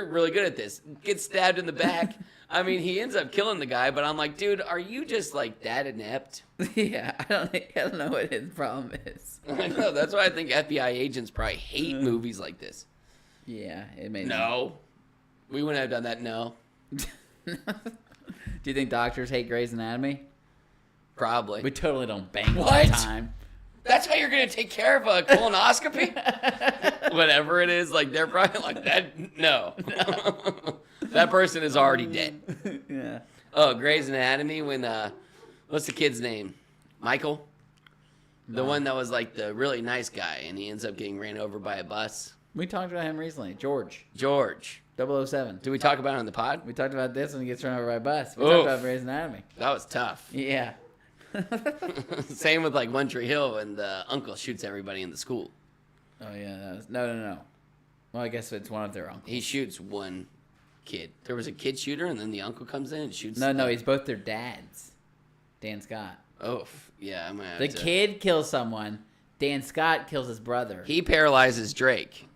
really good at this." Gets stabbed in the back. I mean, he ends up killing the guy, but I'm like, dude, are you just like that inept? Yeah, I don't know what his problem is. I know, that's why I think FBI agents probably hate movies like this. Yeah, it made No. We wouldn't have done that, no. Do you think doctors hate Grey's Anatomy? Probably. We totally don't bang all What? the time. That's how you're going to take care of a colonoscopy? Whatever it is, like, they're probably like, that. No. That person is already dead. Yeah. Oh, Grey's Anatomy when, what's the kid's name? Michael? The one that was like the really nice guy, and he ends up getting ran over by a bus. We talked about him recently. George. 007. Did we talk about it on the pod? We talked about this when he gets run over by a bus. We Oof. talked about Grey's Anatomy. That was tough. Yeah. Same with like One Tree Hill when the uncle shoots everybody in the school. Oh, yeah. That was, no. Well, I guess it's one of their uncles. He shoots one kid. There was a kid shooter, and then the uncle comes in and shoots. No, he's both their dads. Dan Scott. Oh, yeah. I'm gonna have The to... kid kills someone. Dan Scott kills his brother. He paralyzes Drake.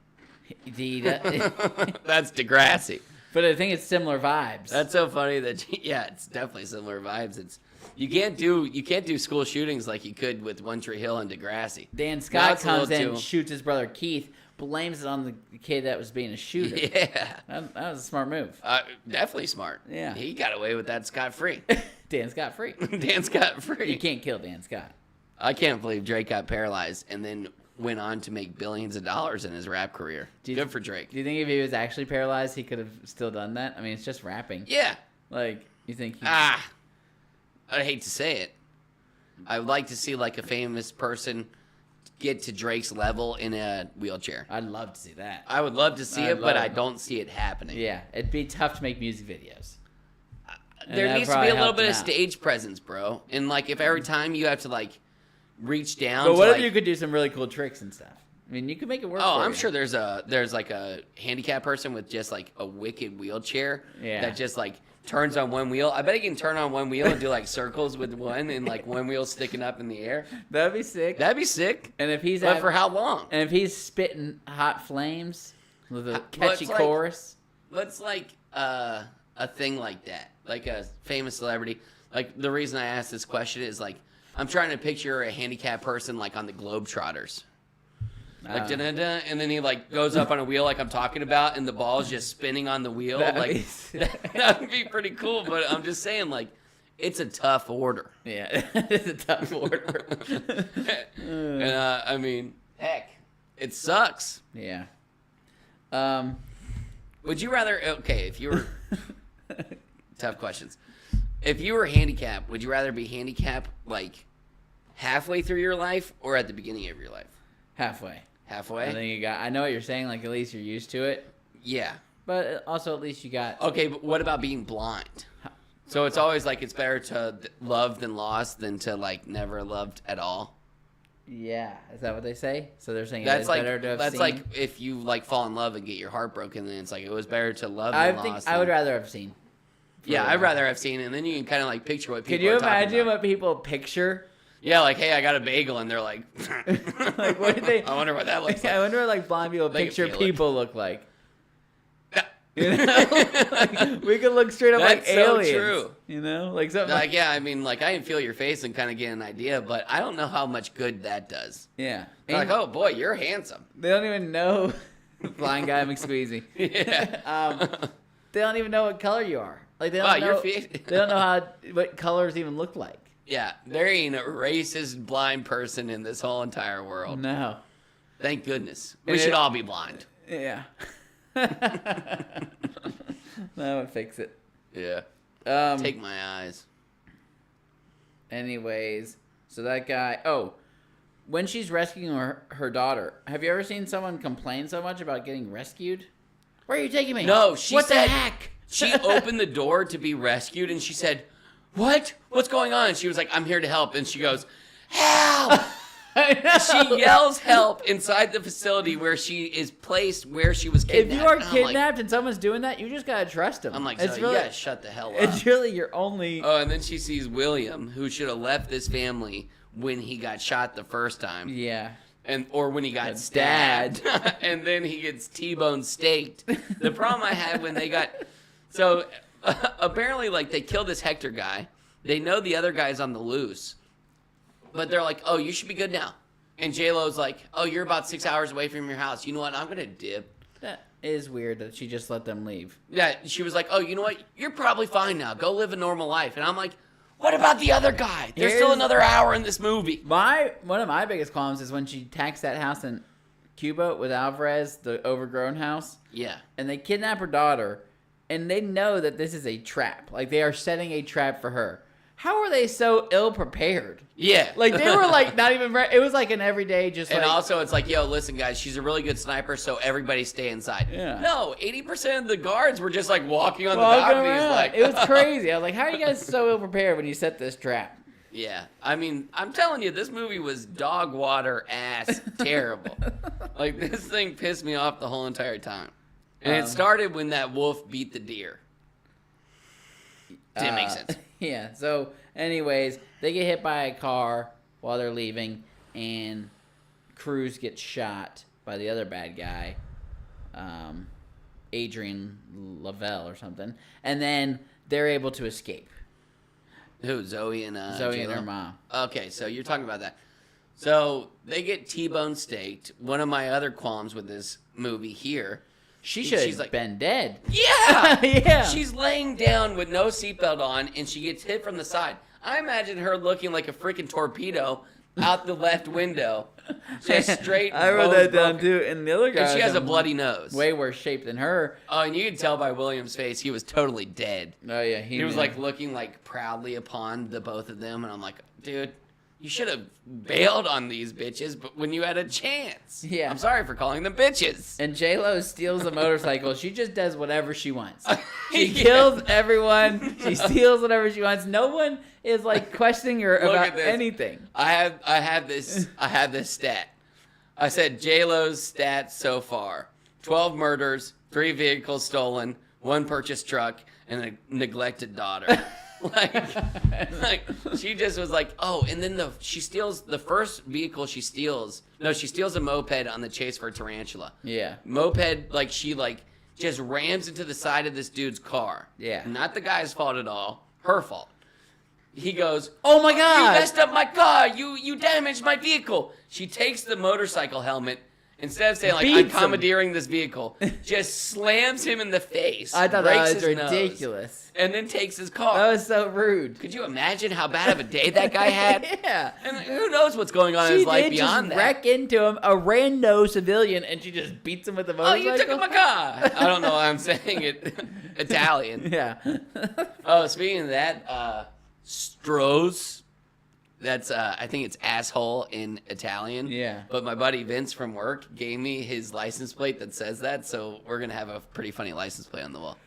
That's Degrassi. But I think it's similar vibes. That's so funny that it's definitely similar vibes. It's you can't do school shootings like you could with One Tree Hill and Degrassi. Dan Scott comes in, shoots his brother Keith, blames it on the kid that was being a shooter. Yeah, that was a smart move. definitely smart. Yeah, he got away with that scot-free. Dan Scott free. Dan Scott-free. You can't kill Dan Scott. I can't believe Drake got paralyzed and then went on to make billions of dollars in his rap career. Good for Drake. Do you think if he was actually paralyzed, he could have still done that? I mean, it's just rapping. Yeah. Like, you think he... I hate to say it. I would like to see like a famous person get to Drake's level in a wheelchair. I'd love to see that. I would love to see it, but I don't see it happening. Yeah, it'd be tough to make music videos. There needs to be a little bit of stage presence, bro. And like if every time you have to like reach down. But what if you could do some really cool tricks and stuff? I mean, you could make it work. Oh, I'm sure there's like a handicapped person with just like a wicked wheelchair that just like turns on one wheel. I bet he can turn on one wheel and do like circles with one and like one wheel sticking up in the air. That'd be sick. That'd be sick. And if he's but for how long? And if he's spitting hot flames with a catchy chorus. What's like a thing like that? Like a famous celebrity. Like the reason I asked this question is like I'm trying to picture a handicapped person like on the Globetrotters. Like da-da-da, and then he like goes up on a wheel like I'm talking about, and the ball's just spinning on the wheel. That would be pretty cool. But I'm just saying, like, it's a tough order. Yeah, it's a tough order. And I mean, heck, it sucks. Yeah. Would you rather? Okay, if you were tough questions. If you were handicapped, would you rather be handicapped like halfway through your life or at the beginning of your life? Halfway. Halfway? I think I know what you're saying, like at least you're used to it. Yeah. But also at least you got... Okay, but what about being blind? So it's always like it's better to love than lost than to like never loved at all? Yeah. Is that what they say? So they're saying that's it's like, better to have that's seen? like if you like fall in love and get your heart broken, then it's like it was better to love than lost. I would rather have seen. Yeah, I'd rather have seen, and then you can kind of like picture what people are talking about. Could you imagine what people picture? Yeah, like, hey, I got a bagel, and they're like, like what do they? I wonder what that looks like. I wonder what like blind people picture people look like. You know? Like, we could look straight up like aliens. So true. You know, like something. Like yeah, I mean, like I can feel your face and kind of get an idea, but I don't know how much good that does. Yeah. They're like, oh boy, you're handsome. They don't even know. Blind guy McSqueezy. Yeah. They don't even know what color you are. Like they don't know. They don't know what colors even look like. Yeah, there ain't a racist blind person in this whole entire world. No. Thank goodness. We should all be blind. Yeah. That would fix it. Yeah. Take my eyes. Anyways, so that guy. Oh, when she's rescuing her daughter, have you ever seen someone complain so much about getting rescued? Where are you taking me? No, she what said, the heck? She opened the door to be rescued, and she said, "What? What's going on?" And she was like, "I'm here to help." And she goes, "Help!" She yells help inside the facility where she is placed, where she was kidnapped. If you are And I'm like- kidnapped and someone's doing that, you just gotta trust them. I'm like, it's Zoe, really, you gotta shut the hell up. It's really your only. Oh, and then she sees William, who should have left this family when he got shot the first time. Yeah. Or when he got stabbed. And then he gets T-bone staked. The problem I had when they got... So, apparently, like, they killed this Hector guy. They know the other guy's on the loose. But they're like, oh, you should be good now. And J-Lo's like, oh, you're about 6 hours away from your house. You know what? I'm going to dip. That is weird that she just let them leave. Yeah, she was like, oh, you know what? You're probably fine now. Go live a normal life. And I'm like, what about the other guy? There's still another hour in this movie. One of my biggest qualms is when she attacks that house in Cuba with Alvarez, the overgrown house. Yeah. And they kidnap her daughter, and they know that this is a trap. Like, they are setting a trap for her. How are they so ill-prepared? Yeah. Like, they were, like, not even... It was, like, an everyday just, And like... also, it's like, yo, listen, guys, she's a really good sniper, so everybody stay inside. Yeah. No, 80% of the guards were just, like, walking on the balconies. Like, It was crazy. I was like, how are you guys so ill-prepared when you set this trap? Yeah. I mean, I'm telling you, this movie was dog water ass terrible. Like, this thing pissed me off the whole entire time. And it started when that wolf beat the deer. Didn't make sense. Yeah, so anyways, they get hit by a car while they're leaving, and Cruz gets shot by the other bad guy, Adrian Lavelle or something, and then they're able to escape. Who, Zoe and Zoe and J-Lo? her mom. Okay, so you're talking about that. So they get T-bone staked. One of my other qualms with this movie here. She's She's like- been dead. Yeah! Yeah. She's laying down with no seatbelt on, and she gets hit from the side. I imagine her looking like a freaking torpedo out the left window. Just straight. I wrote that down broken. too. And the other guy, And she has a was bloody nose. way worse shape than her. Oh, and you can tell by William's face, he was totally dead. Oh yeah, He was like looking like proudly upon the both of them, and I'm like, dude, you should have bailed on these bitches, but when you had a chance. Yeah. I'm sorry for calling them bitches. And J-Lo steals the motorcycle. She just does whatever she wants. She Yeah. kills everyone. She steals whatever she wants. No one is like questioning her Look about at this. anything. I have this stat. I said J-Lo's stats so far: 12 murders, 3 vehicles stolen, 1 purchased truck, and a neglected daughter. like she just was like, oh, and then she steals the first vehicle she steals. No, she steals a moped on the chase for a tarantula. Yeah. Moped, like she just rams into the side of this dude's car. Yeah. Not the guy's fault at all. Her fault. He goes, Oh my you God. messed up my car. You damaged my vehicle. She takes the motorcycle helmet. Instead of saying, like, Beats I'm him. commandeering this vehicle, just slams him in the face. I thought breaks that was his nose, ridiculous. and then takes his car. That was so rude. Could you imagine how bad of a day that guy had? Yeah. And who knows what's going on in She his life did beyond just that. wreck into him, a rando civilian, and she just beats him with the Oh, motorcycle. you took my car. I don't know why I'm saying it Italian. Yeah. Oh, speaking of that, Stroh's. That's I think it's asshole in Italian. Yeah. But my buddy Vince from work gave me his license plate that says that, so we're gonna have a pretty funny license plate on the wall.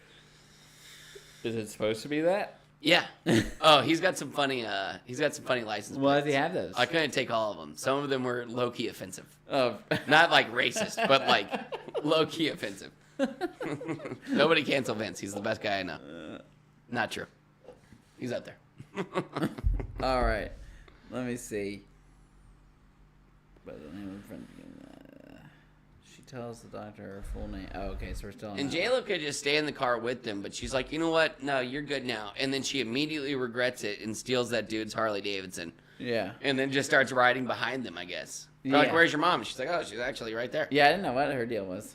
Is it supposed to be that? Yeah. Oh, he's got some funny license plates. Why does he have those? I couldn't take all of them. Some of them were low key offensive. Oh. Not like racist, but like low key offensive. Nobody cancel Vince. He's the best guy I know. Not true. He's up there. All right. Let me see. She tells the doctor her full name. Oh, okay, so we're still on And that. J-Lo could just stay in the car with them, but she's like, you know what? No, you're good now. And then she immediately regrets it and steals that dude's Harley Davidson. Yeah. And then just starts riding behind them, I guess. They're like, Yeah. where's your mom? She's like, oh, she's actually right there. Yeah, I didn't know what her deal was.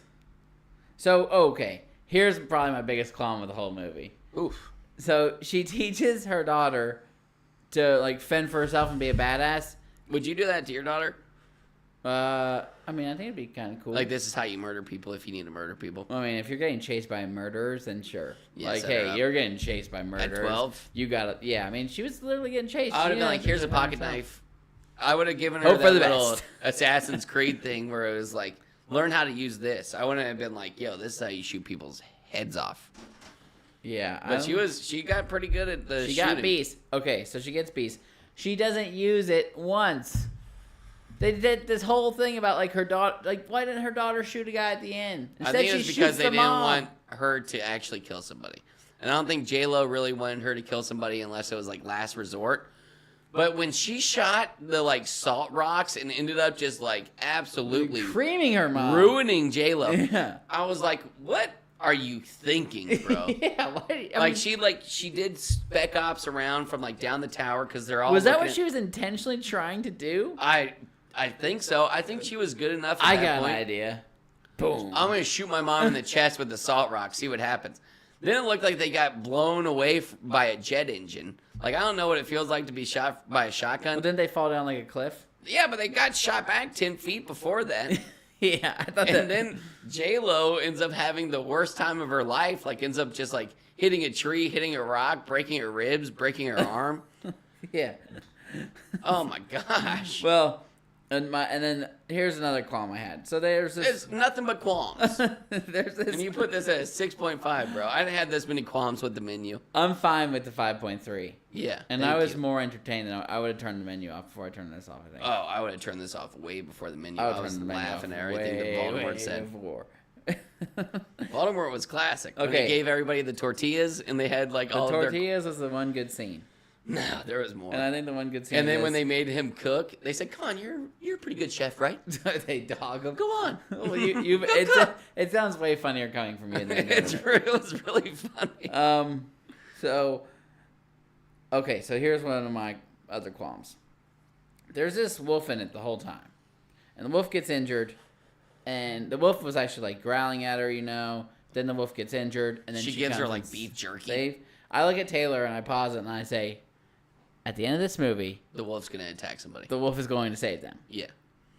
So, okay. Here's probably my biggest qualm with the whole movie. Oof. So, she teaches her daughter to, like, fend for herself and be a badass. Would you do that to your daughter? I mean, I think it'd be kind of cool. Like, this is how you murder people if you need to murder people. I mean, if you're getting chased by murderers, then sure. Yeah, like, set her hey, up. you're getting chased by murderers. 12? You gotta. Yeah, I mean, she was literally getting chased. I would have She been like, didn't here's a have to pocket defend herself. knife. I would have given her Hope for that the little best. Assassin's Creed thing where it was like, learn how to use this. I wouldn't have been like, yo, this is how you shoot people's heads off. Yeah, But she got pretty good at the She shooting. got beast. Okay, so she gets beast. She doesn't use it once. They did this whole thing about like her daughter. Like, why didn't her daughter shoot a guy at the end? I Instead, think it she was shoots because they the didn't mom. want her to actually kill somebody. And I don't think J-Lo really wanted her to kill somebody unless it was like last resort. But when she shot the like salt rocks and ended up just like absolutely creaming her mom, ruining J-Lo, Yeah. I was like, what are you thinking, bro? yeah, why, I Like mean, she did spec ops around from like down the tower because they're all. was that looking what at- she was intentionally trying to do? I think so. I think she was good enough. At I that got point. an idea. Boom. I'm gonna shoot my mom in the chest with the salt rock. See what happens. Then it looked like they got blown away by a jet engine. Like I don't know what it feels like to be shot by a shotgun. Well, didn't they fall down like a cliff? Yeah, but they got shot back 10 feet before that. Yeah, I thought that. And then J-Lo ends up having the worst time of her life. Like ends up just like hitting a tree, hitting a rock, breaking her ribs, breaking her arm. yeah. Oh my gosh. Well, and then here's another qualm I had. So there's this. It's nothing but qualms. There's this. And you put this at a 6.5, bro. I didn't have this many qualms with the menu. I'm fine with the 5.3. Yeah. And thank I was you. more entertained than I would have turned the menu off before I turned this off, I think. Oh, I would have turned this off way before the menu. I would I have was turned the menu laughing off at everything that Voldemort said. before. Voldemort was classic. When Okay. they gave everybody the tortillas and they had like The all of their... tortillas was the one good scene. No, there was more. And I think the one good scene And then is when they made him cook, they said, "Come on, you're a pretty good chef, right? they dog him. Go on." Well, you it sounds way funnier coming from you than it It was really funny. So, okay, so here's one of my other qualms. There's this wolf in it the whole time. And the wolf gets injured. And the wolf was actually, like, growling at her, you know. Then the wolf gets injured. And then She she gives her, comes like, and beef jerky. I look at Taylor and I pause it and I say, at the end of this movie, The wolf's gonna attack somebody. the wolf is going to save them. Yeah.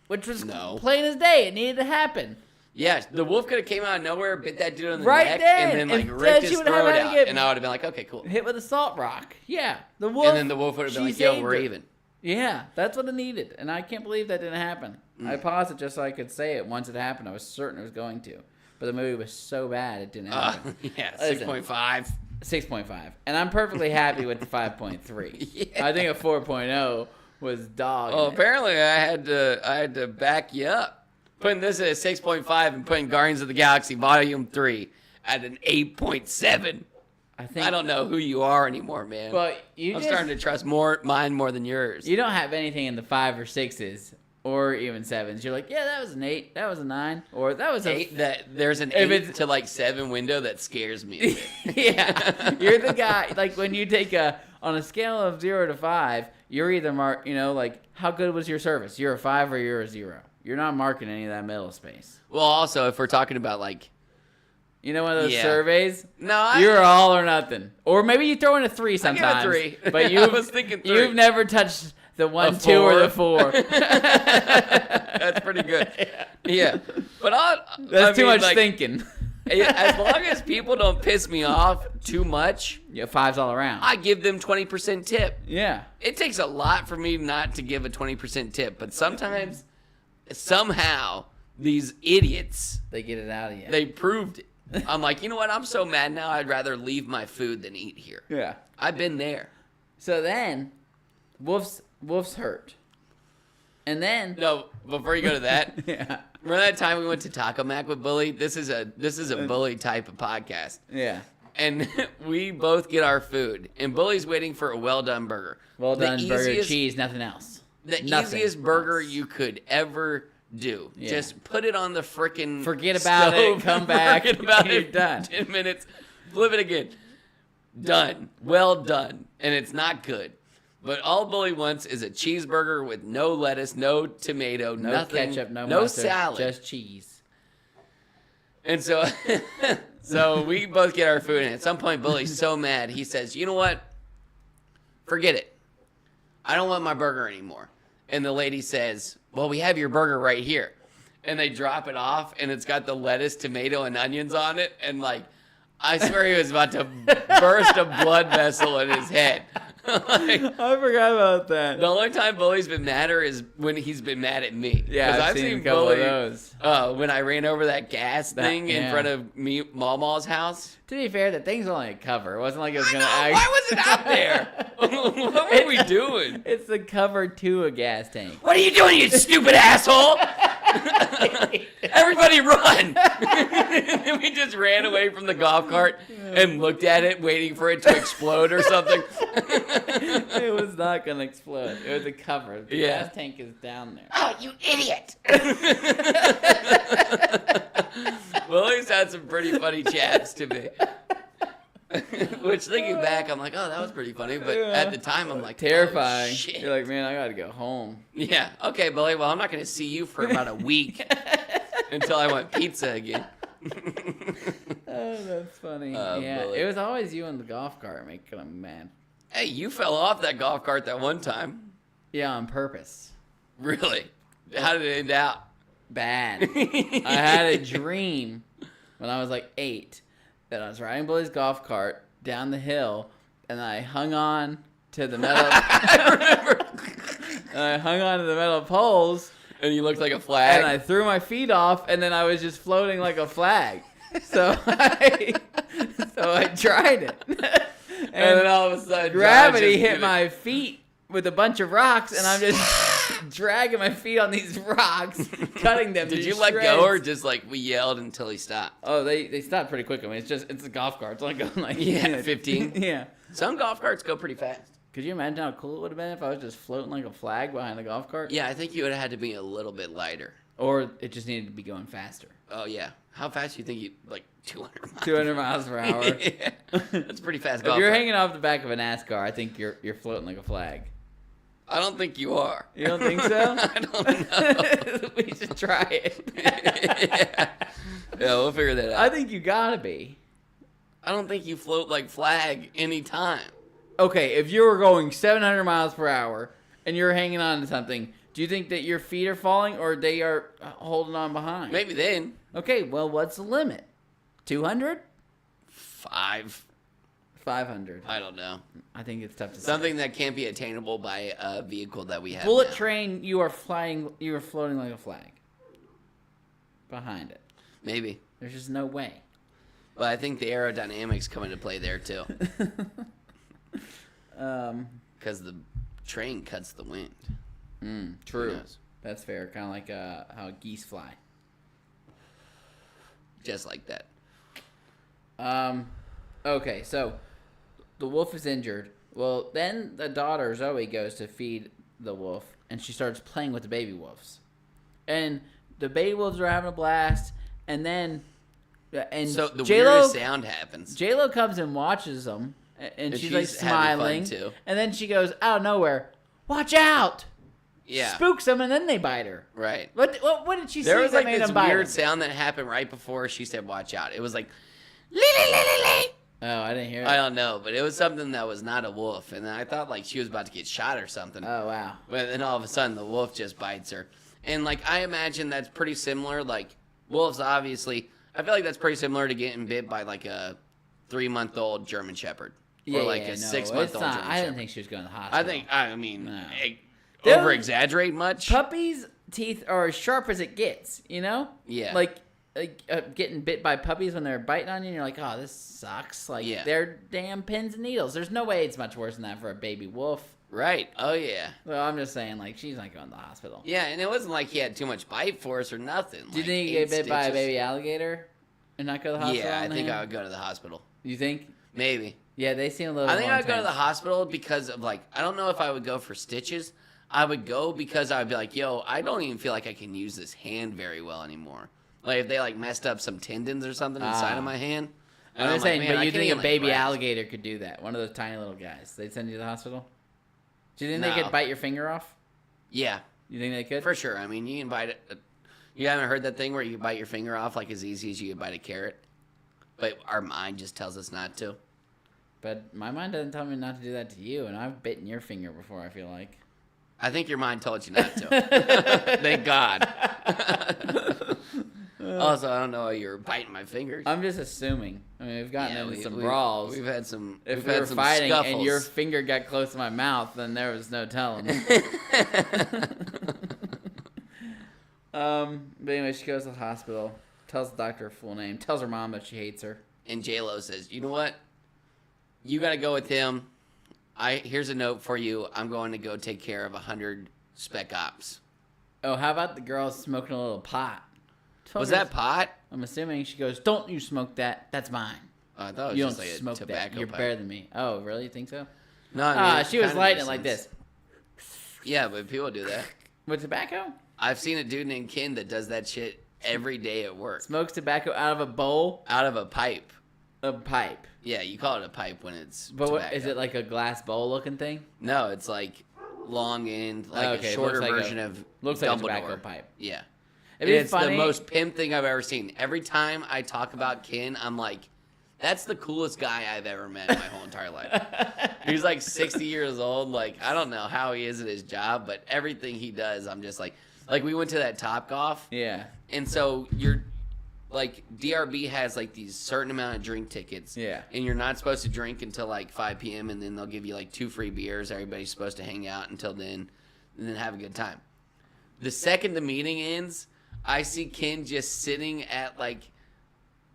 Which was No. plain as day. It needed to happen. Yeah, the wolf could have came out of nowhere, bit that dude on the Right neck, then. and then like Instead, ripped she his would have throat had to out, get- and I would have been like, okay, cool. Hit with a salt rock. Yeah. The wolf. And then the wolf would have been she like, yo, saved we're her. even. Yeah, that's what it needed. And I can't believe that didn't happen. Mm. I paused it just so I could say it once it happened. I was certain it was going to. But the movie was so bad it didn't happen. Yeah, Listen. 6.5. 6.5. And I'm perfectly happy with the 5.3. Yeah. I think a 4.0 was dog. Well, in it. apparently I had to back you up. Putting this at a 6.5 and putting Guardians of the Galaxy Volume 3 at an 8.7. I think I don't know who you are anymore, man. But you I'm just, starting to trust mine more than yours. you don't have anything in the 5 or 6s or even 7s. You're like, yeah, that was an 8. That was a 9. Or that was a Eight, that there's an If 8 it's- to like 7 window that scares me. a bit. Yeah, you're the guy. Like when you take on a scale of 0 to 5, you're either like how good was your service? You're a 5 or you're a 0. You're not marking any of that middle space. Well, also if we're talking about like, You know, one of those Yeah. surveys. no, You're all or nothing, or maybe you throw in a 3 I give it sometimes. 3. But I you was thinking 3. You've never touched the 1, A 2, or the 4. 4. That's pretty good. Yeah, but That's too much like, thinking. As long as people don't piss me off too much, Yeah, 5s all around. I give them 20% tip. Yeah. It takes a lot for me not to give a 20% tip, but sometimes, somehow, these idiots, They get it out of you. they proved it. I'm like, you know what? I'm so mad now. I'd rather leave my food than eat here. yeah. I've been there. So then, Wolf's hurt. And then, No, before you go to that, yeah, remember that time we went to Taco Mac with Bully? This is a Bully type of podcast. yeah. And we both get our food, and Bully's waiting for a well-done burger. Well The done, burger, easiest- cheese, nothing else. The Nothing easiest burger else. you could ever do. Yeah. Just put it on the frickin' Forget about it, stove, come back, forget about you're it. done. 10 minutes. Flip it again. Done. Well done. And it's not good. But all Bully wants is a cheeseburger with no lettuce, no tomato, No nothing, ketchup, no no mustard, salad. just cheese. And so, so we both get our food, and at some point, Bully's so mad, he says, "You know what? Forget it. I don't want my burger anymore." and the lady says, "Well, we have your burger right here," and they drop it off, and it's got the lettuce, tomato, and onions on it, and like, I swear he was about to burst a blood vessel in his head. Like, I forgot about that. the only time Bully's been madder is when he's been mad at me. Yeah, 'Cause I've seen a couple of those. When I ran over that gas thing in yeah. front of Mama's house. To be fair, that thing's only a cover. It wasn't like it was I gonna. know, why was it out there? What were we doing? It's the cover to a gas tank. What are you doing, you stupid asshole? Everybody run! And then we just ran away from the golf cart and looked at it, waiting for it to explode or something. It was not gonna explode. It was a cover. The Yeah. gas tank is down there. Oh, you idiot! Bully's had some pretty funny chats to me. Which, thinking back, I'm like, oh, that was pretty funny. But at the time, I'm like, Terrifying. Oh, shit. You're like, man, I gotta go home. Yeah. Okay, Bully. Well, I'm not going to see you for about a week until I want pizza again. Oh, that's funny. Oh, yeah, Bully. it was always you in the golf cart making them mad. Hey, you fell off that golf cart that one time. Yeah, on purpose. Really? How did it end out? Bad. I had a dream when I was like 8 that I was riding Bully's golf cart down the hill, and I hung on to the metal. I remember. And I hung on to the metal poles, And you looked like a flag. and I threw my feet off, and then I was just floating like a flag. So I tried it. and then all of a sudden, Gravity John just hit did it. my feet with a bunch of rocks, and I'm just dragging my feet on these rocks, cutting them. Did to you let shreds. go, or just like we yelled until he stopped? Oh, they stopped pretty quick. I mean, it's a golf cart. It's only going like Yeah, 15. Yeah. Some golf carts go pretty fast. Could you imagine how cool it would have been if I was just floating like a flag behind the golf cart? Yeah, I think you would have had to be a little bit lighter. Or it just needed to be going faster. Oh yeah. How fast do you think you like 200 miles? 200 miles per hour. Yeah. That's pretty fast If golf you're cart. hanging off the back of a NASCAR, I think you're floating like a flag. I don't think you are. You don't think so? I don't know. We should try it. Yeah, we'll figure that out. I think you gotta be. I don't think you float like flag anytime. Okay, if you were going 700 miles per hour and you're hanging on to something, do you think that your feet are falling or they are holding on behind? Maybe then. Okay, well, what's the limit? 200? 5. 500. I don't know. I think it's tough to say. Something that can't be attainable by a vehicle that we have Bullet now. train, you are floating like a flag. Behind it. Maybe. There's just no way. But I think the aerodynamics come into play there too. Because the train cuts the wind. True. Who knows? That's fair. Kind of like how geese fly. Just like that. Okay, so the wolf is injured. Well, then the daughter, Zoe, goes to feed the wolf, and she starts playing with the baby wolves. And the baby wolves are having a blast, and then... And So the J-Lo, weirdest sound happens. J-Lo comes and watches them, and she's like she's having fun, smiling. too. And then she goes, out of nowhere, watch out! Yeah. Spooks them, and then they bite her. Right. What did she There see was that like made this them bite weird her? sound that happened right before she said "watch out." It was like, "Lee." Oh, I didn't hear it. I don't know, but it was something that was not a wolf, and I thought like she was about to get shot or something. Oh, wow. But then all of a sudden, the wolf just bites her, and like I imagine that's pretty similar. Like wolves, obviously, I feel like that's pretty similar to getting bit by like a 3-month-old German Shepherd or like a 6-month-old German I didn't Shepherd. think she was going to the hospital. I mean, No. over exaggerate much. Puppies' teeth are as sharp as it gets, you know? Yeah. Like getting bit by puppies when they're biting on you, and you're like, oh, this sucks. Like, Yeah. they're damn pins and needles. There's no way it's much worse than that for a baby wolf. Right. Oh yeah. Well, I'm just saying, like, she's not going to the hospital. Yeah, and it wasn't like he had too much bite force or nothing. Do you like think you 8 get bit by a stitches. baby alligator and not go to the hospital? Yeah, I on the think hand? I would go to the hospital. You think? Maybe. Yeah, they seem a little I think more I would go to the intense. hospital because of like I don't know if I would go for stitches. I would go because I would be like, yo, I don't even feel like I can use this hand very well anymore. Like if they like messed up some tendons or something inside Ah. of my hand. and I'm just like, saying, man, but I you can't think a even, like, baby grasp. alligator could do that? One of those tiny little guys. They'd send you to the hospital? Do you think they No. could bite your finger off? Yeah, You think they could? for sure. I mean, you can bite it. You haven't heard that thing where you bite your finger off like as easy as you could bite a carrot, but our mind just tells us not to. But my mind doesn't tell me not to do that to you, and I've bitten your finger before, I feel like. I think your mind told you not to. Thank God. Also, I don't know why you were biting my fingers. I'm just assuming. I mean, we've gotten into some brawls. We've had some. If we've we had were some fighting scuffles. and your finger got close to my mouth, then there was no telling. But anyway, she goes to the hospital, tells the doctor her full name, tells her mom that she hates her. And J-Lo says, "You know what? You got to go with him. Here's a note for you. I'm going to go take care of 100 spec ops." Oh, how about the girl smoking a little pot? Was that pot? I'm assuming she goes, "Don't you smoke that? That's mine. Oh, I thought it was You just don't like smoke a tobacco that. You're pipe. better than me." Oh, really? You think so? No, I mean, She was kinda lighting makes it like sense. this. Yeah, but people do that. With tobacco? I've seen a dude named Ken that does that shit every day at work. Smokes tobacco out of a bowl? Out of a pipe. A pipe. Yeah, you call it a pipe when it's But tobacco. what, is it like a glass bowl looking thing? No, it's like long end, like Okay, a shorter looks like version of Looks like a Dumbledore. tobacco pipe. Yeah. It'd be It's funny. the most pimp thing I've ever seen. Every time I talk about Ken, I'm like, that's the coolest guy I've ever met in my whole entire life. He's like 60 years old. Like, I don't know how he is at his job, but everything he does, I'm just like we went to that Topgolf. Yeah. And so you're like, DRB has like these certain amount of drink tickets. Yeah. And you're not supposed to drink until like 5 p.m. and then they'll give you like 2 free beers. Everybody's supposed to hang out until then and then have a good time. The second the meeting ends, I see Ken just sitting at like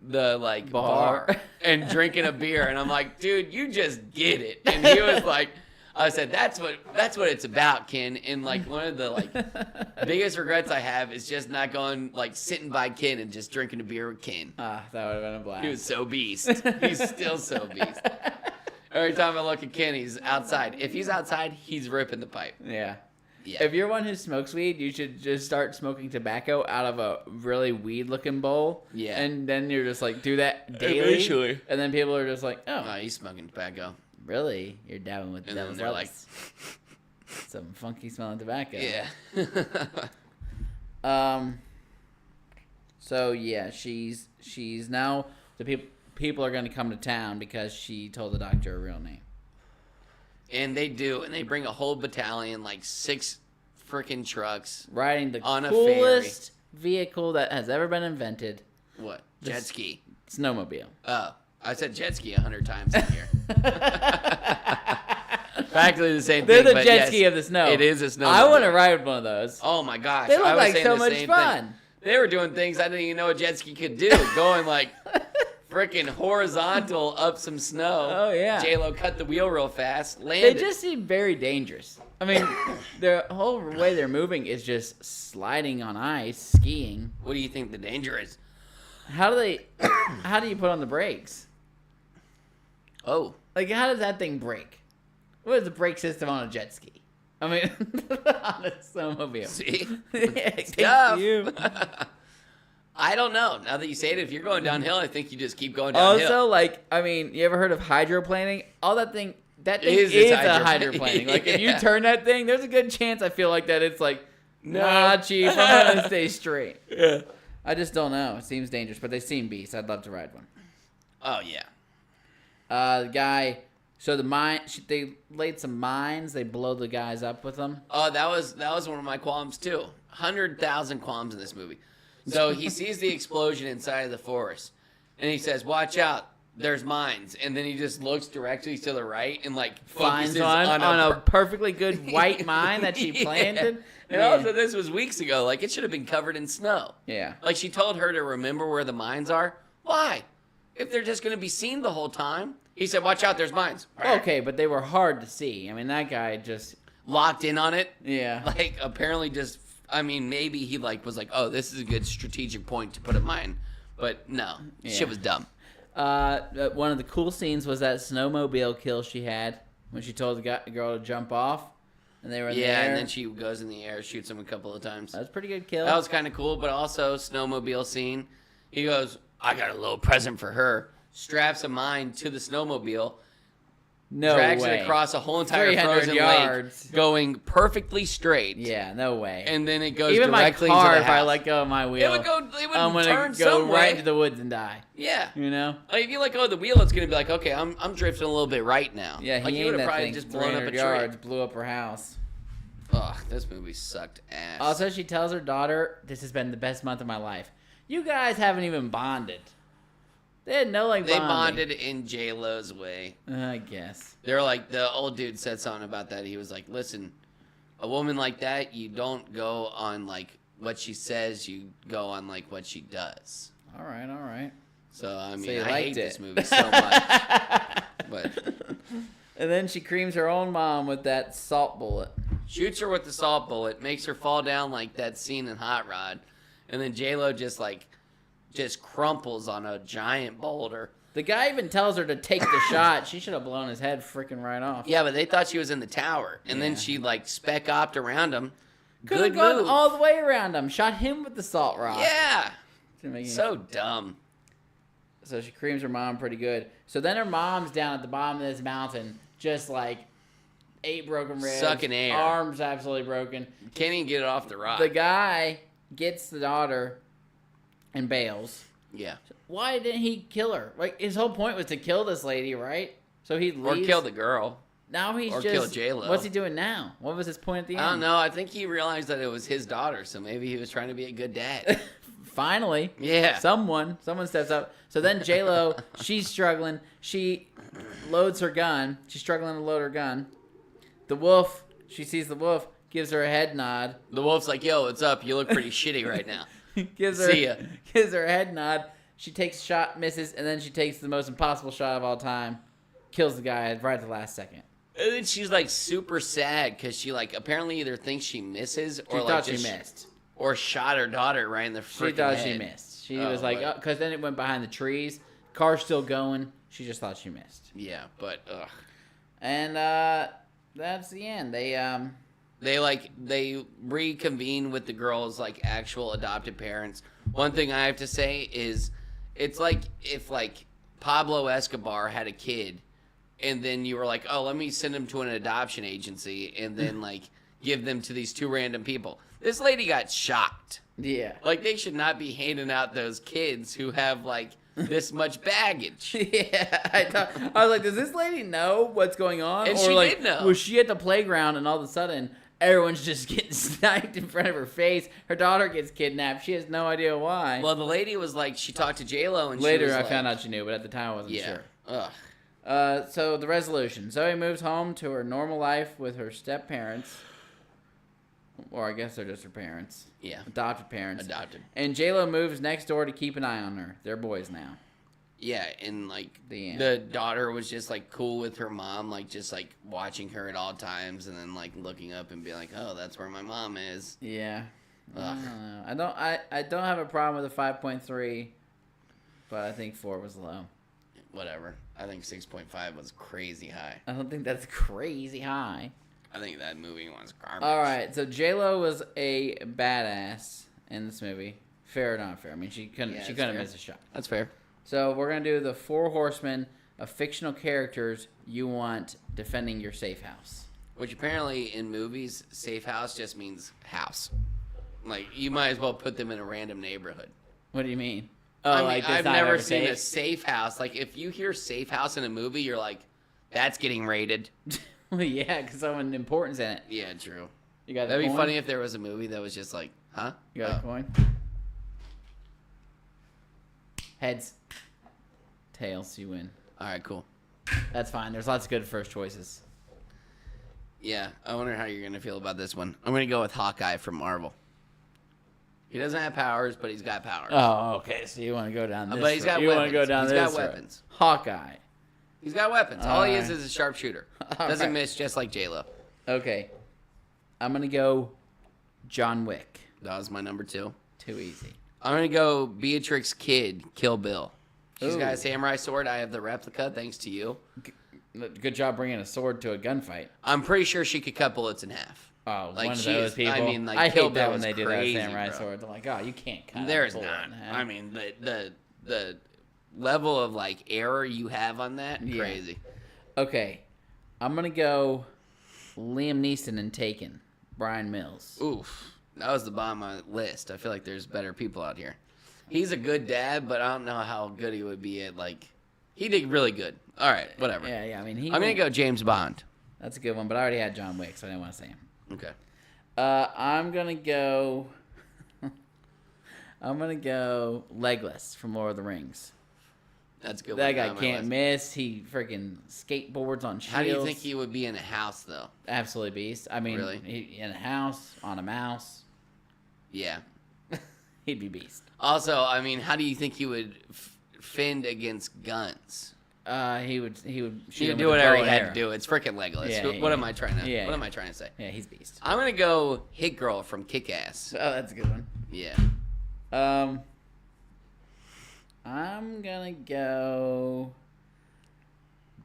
the like bar and drinking a beer, and I'm like, dude, you just get it. And he was like, I said, that's what it's about, Ken. And like one of the like biggest regrets I have is just not going like sitting by Ken and just drinking a beer with Ken. Ah, that would have been a blast. He was so beast. He's still so beast. Every time I look at Ken, he's outside. If he's outside, he's ripping the pipe. Yeah. Yeah. If you're one who smokes weed, you should just start smoking tobacco out of a really weed-looking bowl. Yeah. And then you're just like, do that daily. Eventually. And then people are just like, oh, Oh, he's smoking tobacco. really? You're dabbing with And then devil's they're like, lettuce. Some funky smelling tobacco. yeah. So yeah, she's now the people are going to come to town because she told the doctor her real name. And they do, and they bring a whole battalion, like 6 freaking trucks. Riding the On a coolest vehicle that has ever been invented, What? Jet ski. snowmobile. Oh, I said jet ski 100 times in here. Practically the same They're thing. the but jet yes, ski of the snow. It is a snow. I want to ride one of those. Oh my gosh. They look I was like saying so the much same fun. thing. They were doing things I didn't even know a jet ski could do. Going like freaking horizontal up some snow. Oh, yeah. J-Lo cut the wheel real fast. They Landed. just seem very dangerous. I mean, the whole way they're moving is just sliding on ice, skiing. What do you think the danger is? How do you put on the brakes? Oh. Like, how does that thing brake? What is the brake system on a jet ski? I mean, on a snowmobile. See? It Tough. takes you. I don't know. Now that you say it, if you're going downhill, I think you just keep going downhill. Also, like, I mean, you ever heard of hydroplaning? All that thing Is is this a hydroplaning? hydroplaning. Like, if you Yeah. turn that thing, there's a good chance I feel like that it's like, No. nah, chief, I'm gonna stay straight. Yeah. I just don't know. It seems dangerous, but they seem beasts. I'd love to ride one. Oh, yeah. The guy, so they laid some mines. They blow the guys up with them. Oh, that was one of my qualms, too. 100,000 qualms in this movie. So he sees the explosion inside of the forest, and he says, watch out, there's mines. And then he just looks directly to the right and, like, Finds focuses one on a perfectly good white mine that she Yeah. planted. And also, this was weeks ago. Like, it should have been covered in snow. Yeah. Like, she told her to remember where the mines are. Why? If they're just going to be seen the whole time. He said, watch out, there's mines. Okay, but they were hard to see. I mean, that guy just, Locked in on it. yeah. Like, apparently just, I mean, maybe he, like, was like, oh, this is a good strategic point to put a mine. But no, Yeah. shit was dumb. One of the cool scenes was that snowmobile kill she had when she told the girl to jump off, and they were in the Yeah, air. and then she goes in the air, shoots him a couple of times. That was a pretty good kill. That was kind of cool, but also snowmobile scene. He goes, I got a little present for her. Straps a mine to the snowmobile. no Drags way. it across a whole entire 300 frozen yards. lake, going perfectly straight. Yeah, no way. And then it goes Even my directly car, into if the I house. let go of my wheel, It would I'm gonna turn go some right way. into the woods and die. Yeah. You know? Like, if you let go of the wheel, it's going to be like, okay, I'm drifting a little bit right now. Yeah, like, he you would aimed have that probably thing just blown up a 300 tree. yards, blew up her house. Ugh, this movie sucked ass. Also, she tells her daughter, "This has been the best month of my life." You guys haven't even bonded. They had no they bonding. bonded in J-Lo's way. I guess. They're like, the old dude said something about that. He was like, listen, a woman like that, you don't go on like what she says, you go on like what she does. All right. So I mean, So you I liked hate it. this movie so much. But And then she creams her own mom with that salt bullet. shoots her with the salt bullet, makes her fall down like that scene in Hot Rod, and then J-Lo just crumples on a giant boulder. The guy even tells her to take the shot. She should have blown his head freaking right off. Yeah, but they thought she was in the tower, and then Yeah. she like spec-opped around him. Could have Good gone move. all the way around him. Shot him with the salt rock. Yeah, Didn't make any so dumb. So she creams her mom pretty good. So then her mom's down at the bottom of this mountain, just like 8 broken ribs, Sucking air. arms absolutely broken. Can't even get it off the rock. The guy gets the daughter and bails. Yeah, Why didn't he kill her? Like his whole point was to kill this lady, right? So he or leaves. kill the girl. Now he's or just. kill J-Lo. What's he doing now? What was his point at the end? I don't know. I think he realized that it was his daughter, so maybe he was trying to be a good dad. Finally. Yeah. Someone steps up. So then J-Lo, she's struggling. She loads her gun. She's struggling to load her gun. The wolf, she sees the wolf, gives her a head nod. The wolf's like, yo, what's up? You look pretty shitty right now. gives her See ya. gives her a head nod. She takes a shot, misses, and then she takes the most impossible shot of all time. Kills the guy right at the last second. And then she's like super sad because she like apparently either thinks she misses She or like thought she just missed. or shot her daughter right in the freaking She thought head. she missed. She Oh, was like, but- because then it went behind the trees. Car's still going. She just thought she missed. Yeah, but And that's the end. they reconvene with the girl's like actual adopted parents. One thing I have to say is it's like if like Pablo Escobar had a kid and then you were like, oh, let me send him to an adoption agency and then like give them to these 2 random people. This lady got shocked. Yeah. Like they should not be handing out those kids who have like this much baggage. Yeah, I was like, does this lady know what's going on? And or she like, did know. Was she at the playground and all of a sudden everyone's just getting sniped in front of her face? Her daughter gets kidnapped. She has no idea why. Well, the lady was like, she talked to J-Lo and Later, she was I like, found out she knew, but at the time I wasn't yeah. sure. Ugh. So the resolution: Zoe moves home to her normal life with her step parents, or I guess they're just her parents, Yeah. adopted parents. Adopted. And J-Lo moves next door to keep an eye on her. They're boys now. Yeah, and like The end. the daughter was just like cool with her mom, like just like watching her at all times, and then like looking up and being like, "Oh, that's where my mom is." Yeah. I Ugh. don't know. I don't have a problem with a 5.3, but I think 4 was low. Whatever. I think 6.5 was crazy high. I don't think that's crazy high. I think that movie was garbage. All right, so J-Lo was a badass in this movie. Fair or not fair? I mean, she couldn't Yeah, she it's couldn't fair. miss a shot. That's fair. So we're gonna do the 4 horsemen of fictional characters you want defending your safe house. Which apparently in movies, safe house just means house. Like you might as well put them in a random neighborhood. What do you mean? Oh, I mean, like it's I've not never ever seen safe? a safe house. Like if you hear safe house in a movie, you're like, that's getting rated. Well, yeah, because someone important's in it. Yeah, true. You got. That'd the be coin? funny if there was a movie that was just like, huh? You got a coin? Heads. Tails, you win. All right, cool. That's fine. There's lots of good first choices. Yeah, I wonder how you're gonna feel about this one. I'm gonna go with Hawkeye from Marvel. He doesn't have powers, but he's got powers. Oh, okay. So you want to go down this? But he's got road. You want to weapons. go down He's this? got road. weapons. Hawkeye. He's got weapons. All he is Alright. is a sharpshooter. All Doesn't right. miss, just like J-Lo. Okay. I'm gonna go. John Wick. That was my number 2. Too easy. I'm gonna go Beatrix Kidd, Kill Bill. She's got Ooh. a samurai sword. I have the replica, thanks to you. Good job bringing a sword to a gunfight. I'm pretty sure she could cut bullets in half. Oh, Like, one of she those is- people. I mean, like, I Kill hate that Bill when is they do crazy, that samurai bro. swords. I'm like, oh, you can't cut. There a is bullet not. in half. I mean, the level of like error you have on that, Yeah. crazy. Okay, I'm gonna go. Liam Neeson and Taken. Brian Mills. Oof, that was the bottom of my list. I feel like there's better people out here. He's a good dad, but I don't know how good he would be at like. He did really good. All right, whatever. Yeah. I mean, I'm gonna go James Bond. That's a good one, but I already had John Wick, so I didn't want to say him. Okay. I'm gonna go. I'm gonna go Legolas from Lord of the Rings. That's a good. That one guy on my can't list. miss. He freaking skateboards on shields. How do you think he would be in a house, though? Absolutely beast. I mean, Really? in a house on a mouse, Yeah. he'd be beast. Also, I mean, how do you think he would fend against guns? He would shoot He him would with do a whatever bow he and had arrow. to do. It's freaking Legolas. Yeah, What yeah, am I trying to? yeah, what am yeah. I trying to say? Yeah, he's beast. I'm gonna go Hit Girl from Kick Ass. Oh, that's a good one. Yeah. I'm gonna go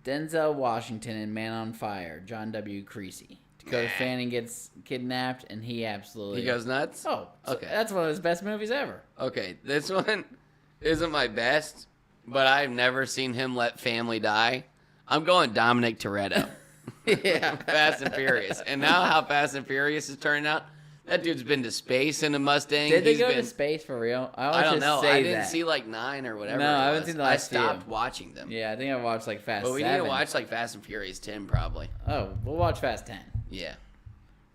Denzel Washington in Man on Fire. John W. Creasy. Dakota Nah. Fanning gets kidnapped, and he absolutely He goes nuts. Oh, Okay. That's one of his best movies ever. Okay, this one isn't my best, but I've never seen him let family die. I'm going Dominic Toretto. Yeah. Fast and Furious. And now how Fast and Furious is turning out, that dude's been to space in a Mustang. Did they He's go been, to space for real? I don't know. Say I didn't that. see like 9 or whatever. No, it I haven't was. seen the last I stopped few. watching them. Yeah, I think I watched like Fast But we 7. need to watch like Fast and Furious 10 probably. Oh, we'll watch Fast 10. Yeah.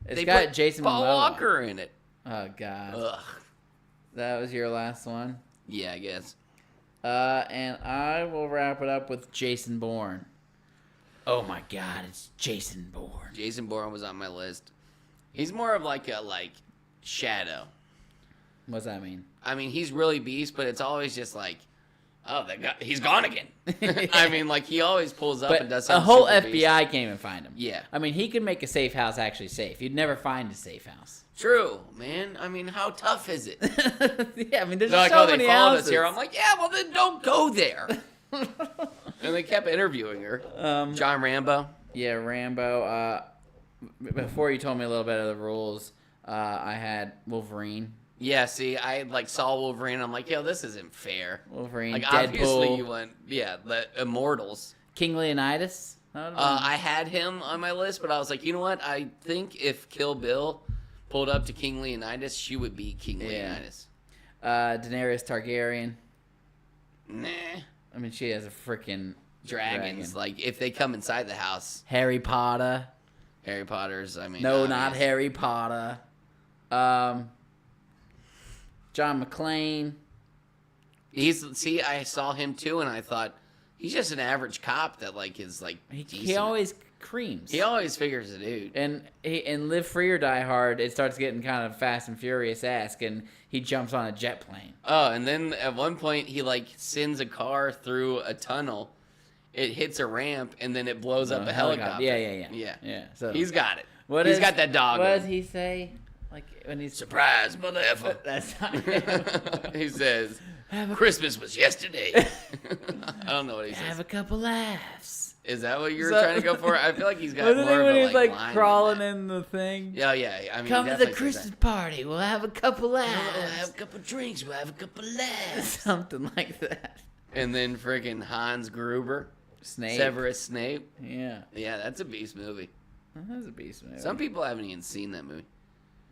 It's They got put Jason Paul Momoa. Walker in it. Oh God, Ugh. that was your last one. Yeah, I guess. And I will wrap it up with Jason Bourne. Oh my God, it's Jason Bourne. Jason Bourne was on my list. He's more of like a shadow. What's that mean? I mean, he's really beast, but it's always just like, oh, that guy, he's gone again. I mean, like he always pulls up and does But a something. whole super beast. FBI came and find him. Yeah. I mean, he could make a safe house actually safe. You'd never find a safe house. True, man. I mean, how tough is it? Yeah, I mean, there's They're like, so oh, they many followed houses. us here. I'm like, yeah, well then don't go there. And they kept interviewing her. John Rambo. Yeah, Rambo. Before you told me a little bit of the rules, I had Wolverine. Yeah, see, I saw Wolverine. I'm like, yo, this isn't fair. Wolverine, Like, Deadpool, obviously you went, yeah, the Immortals. King Leonidas. That would've been- I had him on my list, but I was like, you know what? I think if Kill Bill pulled up to King Leonidas, she would be King Leonidas. Daenerys Targaryen. Nah. I mean, she has a freaking Dragons. dragon. Like, if they come inside the house, Harry Potter. Harry Potter's, I mean. No, obvious. not Harry Potter. John McClane. See, I saw him too, and I thought, he's just an average cop that, is, He decent. always creams. He always figures it out. And in Live Free or Die Hard, it starts getting kind of Fast and Furious-esque, and he jumps on a jet plane. Oh, and then at one point, he, sends a car through a tunnel. It hits a ramp, and then it blows up a helicopter. Yeah. So He's got it. what He's is- got that dog. What in does him. he say? Like when he's Surprise, mother effer. That's not him. He says, Have a- Christmas was yesterday. I don't know what he says. Have a couple laughs. Is that what you were So- trying to go for? I feel like he's got Wasn't more he of when a, he's line than crawling that. in the thing? Yeah, yeah. I mean, Come to the definitely says Christmas party. We'll have a couple that. laughs. We'll have a couple drinks. We'll have a couple laughs. Something like that. And then friggin' Hans Gruber, Snape. Severus Snape. Yeah, Yeah, that's a beast movie. that was a beast movie. Some people haven't even seen that movie.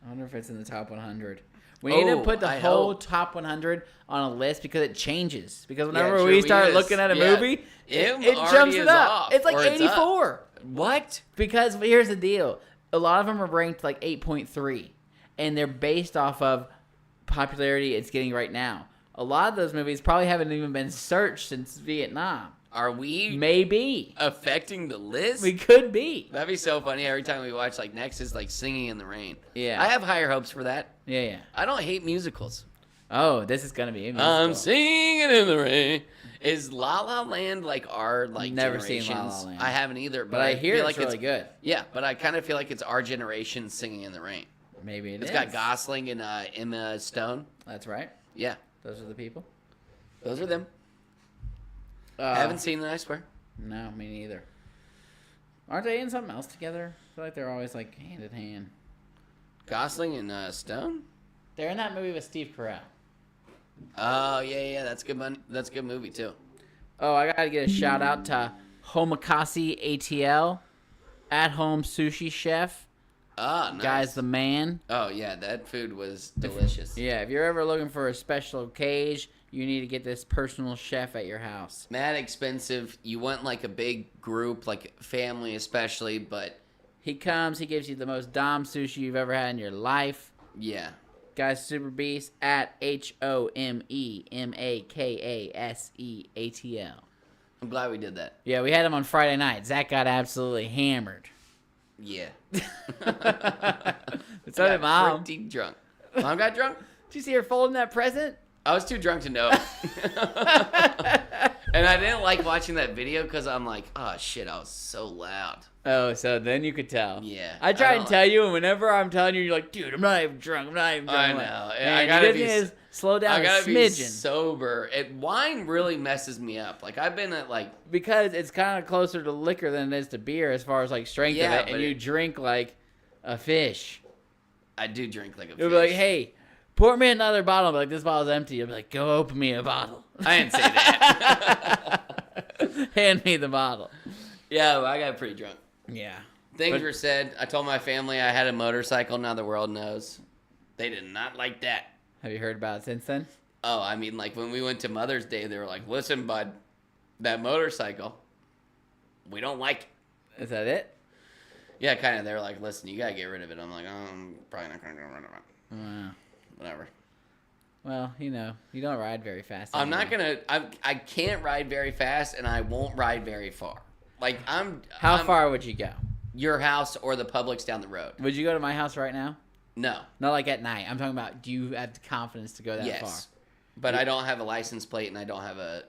I wonder if it's in the top 100. We need to Oh, put the I whole hope. top 100 on a list because it changes. Because Yeah, whenever it we truly start is. looking at a Yeah. movie, it already jumps is it up. off, It's like or it's up. 84. What? Because here's the deal. A lot of them are ranked like 8.3. And they're based off of popularity it's getting right now. A lot of those movies probably haven't even been searched since Vietnam. Are we Maybe. affecting the list? We could be. That'd be so funny every time we watch Next is Singing in the Rain. Yeah. I have higher hopes for that. Yeah. I don't hate musicals. Oh, this is going to be a musical. I'm singing in the rain. Is La La Land our Never seen La La generation's- Land. I haven't either, But I hear feel it's like really good. Yeah, but I kind of feel like it's our generation singing in the rain. Maybe It's got Gosling and Emma Stone. That's right. Yeah, Those are the people. those are them. Uh, I haven't seen them, I swear. No, me neither. Aren't they in something else together? I feel like they're always hand in hand. Gosling and Stone. They're in that movie with Steve Carell. Oh yeah, that's good. That's a good movie too. Oh, I gotta get a shout out to Homakasi ATL, at home sushi chef. Oh, nice. Guy's the man. Oh yeah, that food was delicious. Yeah, if you're ever looking for a special occasion, you need to get this personal chef at your house. Mad expensive. You want a big group, family especially, but He comes. He gives you the most Dom sushi you've ever had in your life. Yeah. Guys, Super Beast at HOMEMAKASEATL. I'm glad we did that. Yeah, we had him on Friday night. Zach got absolutely hammered. Yeah. So did Mom. Pretty drunk. Mom got drunk? Did you see her folding that present? I was too drunk to know. And I didn't like watching that video because I'm like, oh shit, I was so loud. Oh, so then you could tell. Yeah. I try and don't tell you, and whenever I'm telling you, you're like, dude, I'm not even drunk. I'm not even drunk. I I'm like, know. Man, I gotta be. slow down I a gotta be smidgen. sober. Wine really messes me up. Like I've been at like. Because it's kind of closer to liquor than it is to beer as far as like strength Yeah, of it, but and you drink like a fish. I do drink like a fish. You'll be like, hey, pour me another bottle. I'll be like, this bottle's empty. You'll be like, go open me a bottle. I didn't say that. Hand me the bottle. Yeah, well, I got pretty drunk. Yeah. Things were said. I told my family I had a motorcycle. Now the world knows. They did not like that. Have you heard about it since then? Oh, I mean, like when we went to Mother's Day, they were like, "Listen, bud, that motorcycle, we don't like it." Is that it? Yeah, kind of. They were like, "Listen, you gotta get rid of it." I'm like, "Oh, I'm probably not gonna get rid of it. Wow. Whatever." Well, you don't ride very fast. I'm not anymore. gonna. I can't ride very fast, and I won't ride very far. Like How far would you go? Your house or the Publix down the road? Would you go to my house right now? No. Not like at night. I'm talking about, do you have the confidence to go that Yes. far? But I don't have a license plate, and I don't have a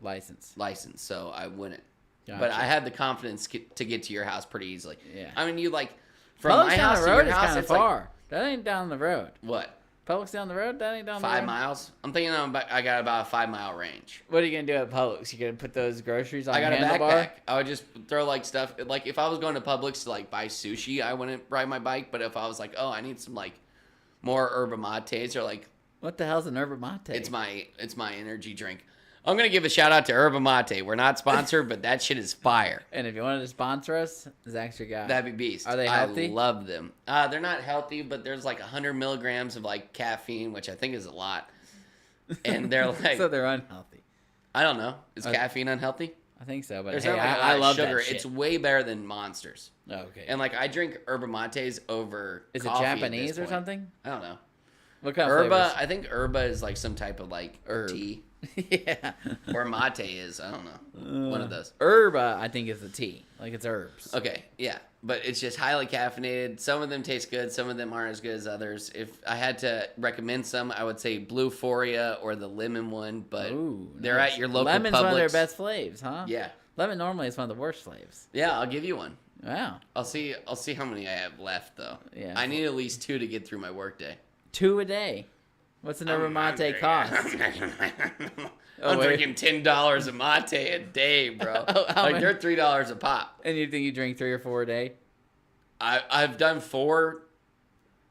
License. so I wouldn't. Gotcha. But I have the confidence to get to your house pretty easily. Yeah. I mean, you like from Publix my down house the to road your is house, kind of it's like far. That ain't down the road. what? Publix down the road? That ain't down the road. 5 miles? I'm thinking I got about a 5-mile range. What are you gonna do at Publix? You gonna put those groceries on I got your a handlebar? backpack. I would just throw like stuff. Like if I was going to Publix to like buy sushi, I wouldn't ride my bike. But if I was like, oh, I need some like more yerba mates or like What the hell's an yerba mate? it's my energy drink. I'm gonna give a shout out to Yerba Mate. We're not sponsored, but that shit is fire. And if you wanted to sponsor us, Zach's your guy. That'd be beast. Are they healthy? I love them. They're not healthy, but there's like 100 milligrams of like caffeine, which I think is a lot. And they're like, So they're unhealthy. I don't know. Is caffeine unhealthy? I think so, but There's hey, not like a lot I of love sugar. that shit. It's way better than Monsters. Oh, okay. And like I drink yerba mates over. Is it coffee at Japanese this or point. something? I don't know. What kind of Yerba, flavors? I think yerba is like some type of like Herb. tea, Yeah. or mate is. I don't know. One of those. Herba, I think, is the tea. Like it's herbs. Okay, yeah, but it's just highly caffeinated. Some of them taste good. Some of them aren't as good as others. If I had to recommend some, I would say Bluephoria or the lemon one. But Ooh, they're nice. at your local Lemon's Publix. one of their best flavors, huh? Yeah, Lemon normally is one of the worst flavors. yeah. I'll give you one. Wow. I'll see how many I have left though. Yeah. I need at least 2 to get through my workday. 2 a day. What's an yerba mate cost? Oh, I'm wait. drinking $10 a mate a day, bro. Oh, how like many? they're $3 a pop. And you think you drink 3 or 4 a day? I've done 4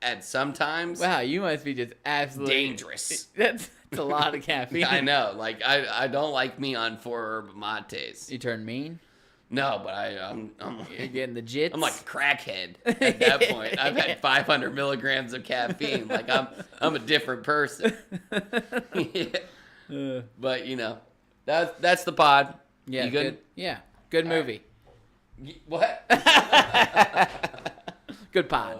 at some times. Wow, you must be just absolutely Dangerous. That's a lot of caffeine. I know. Like I don't like me on 4 yerba mates. You turn mean. No, but I'm You're getting the jits. I'm like a crackhead at that point. I've had 500 milligrams of caffeine. Like I'm a different person. Yeah. But that's the pod. Yeah, You good? Yeah, good movie. What? Good pod.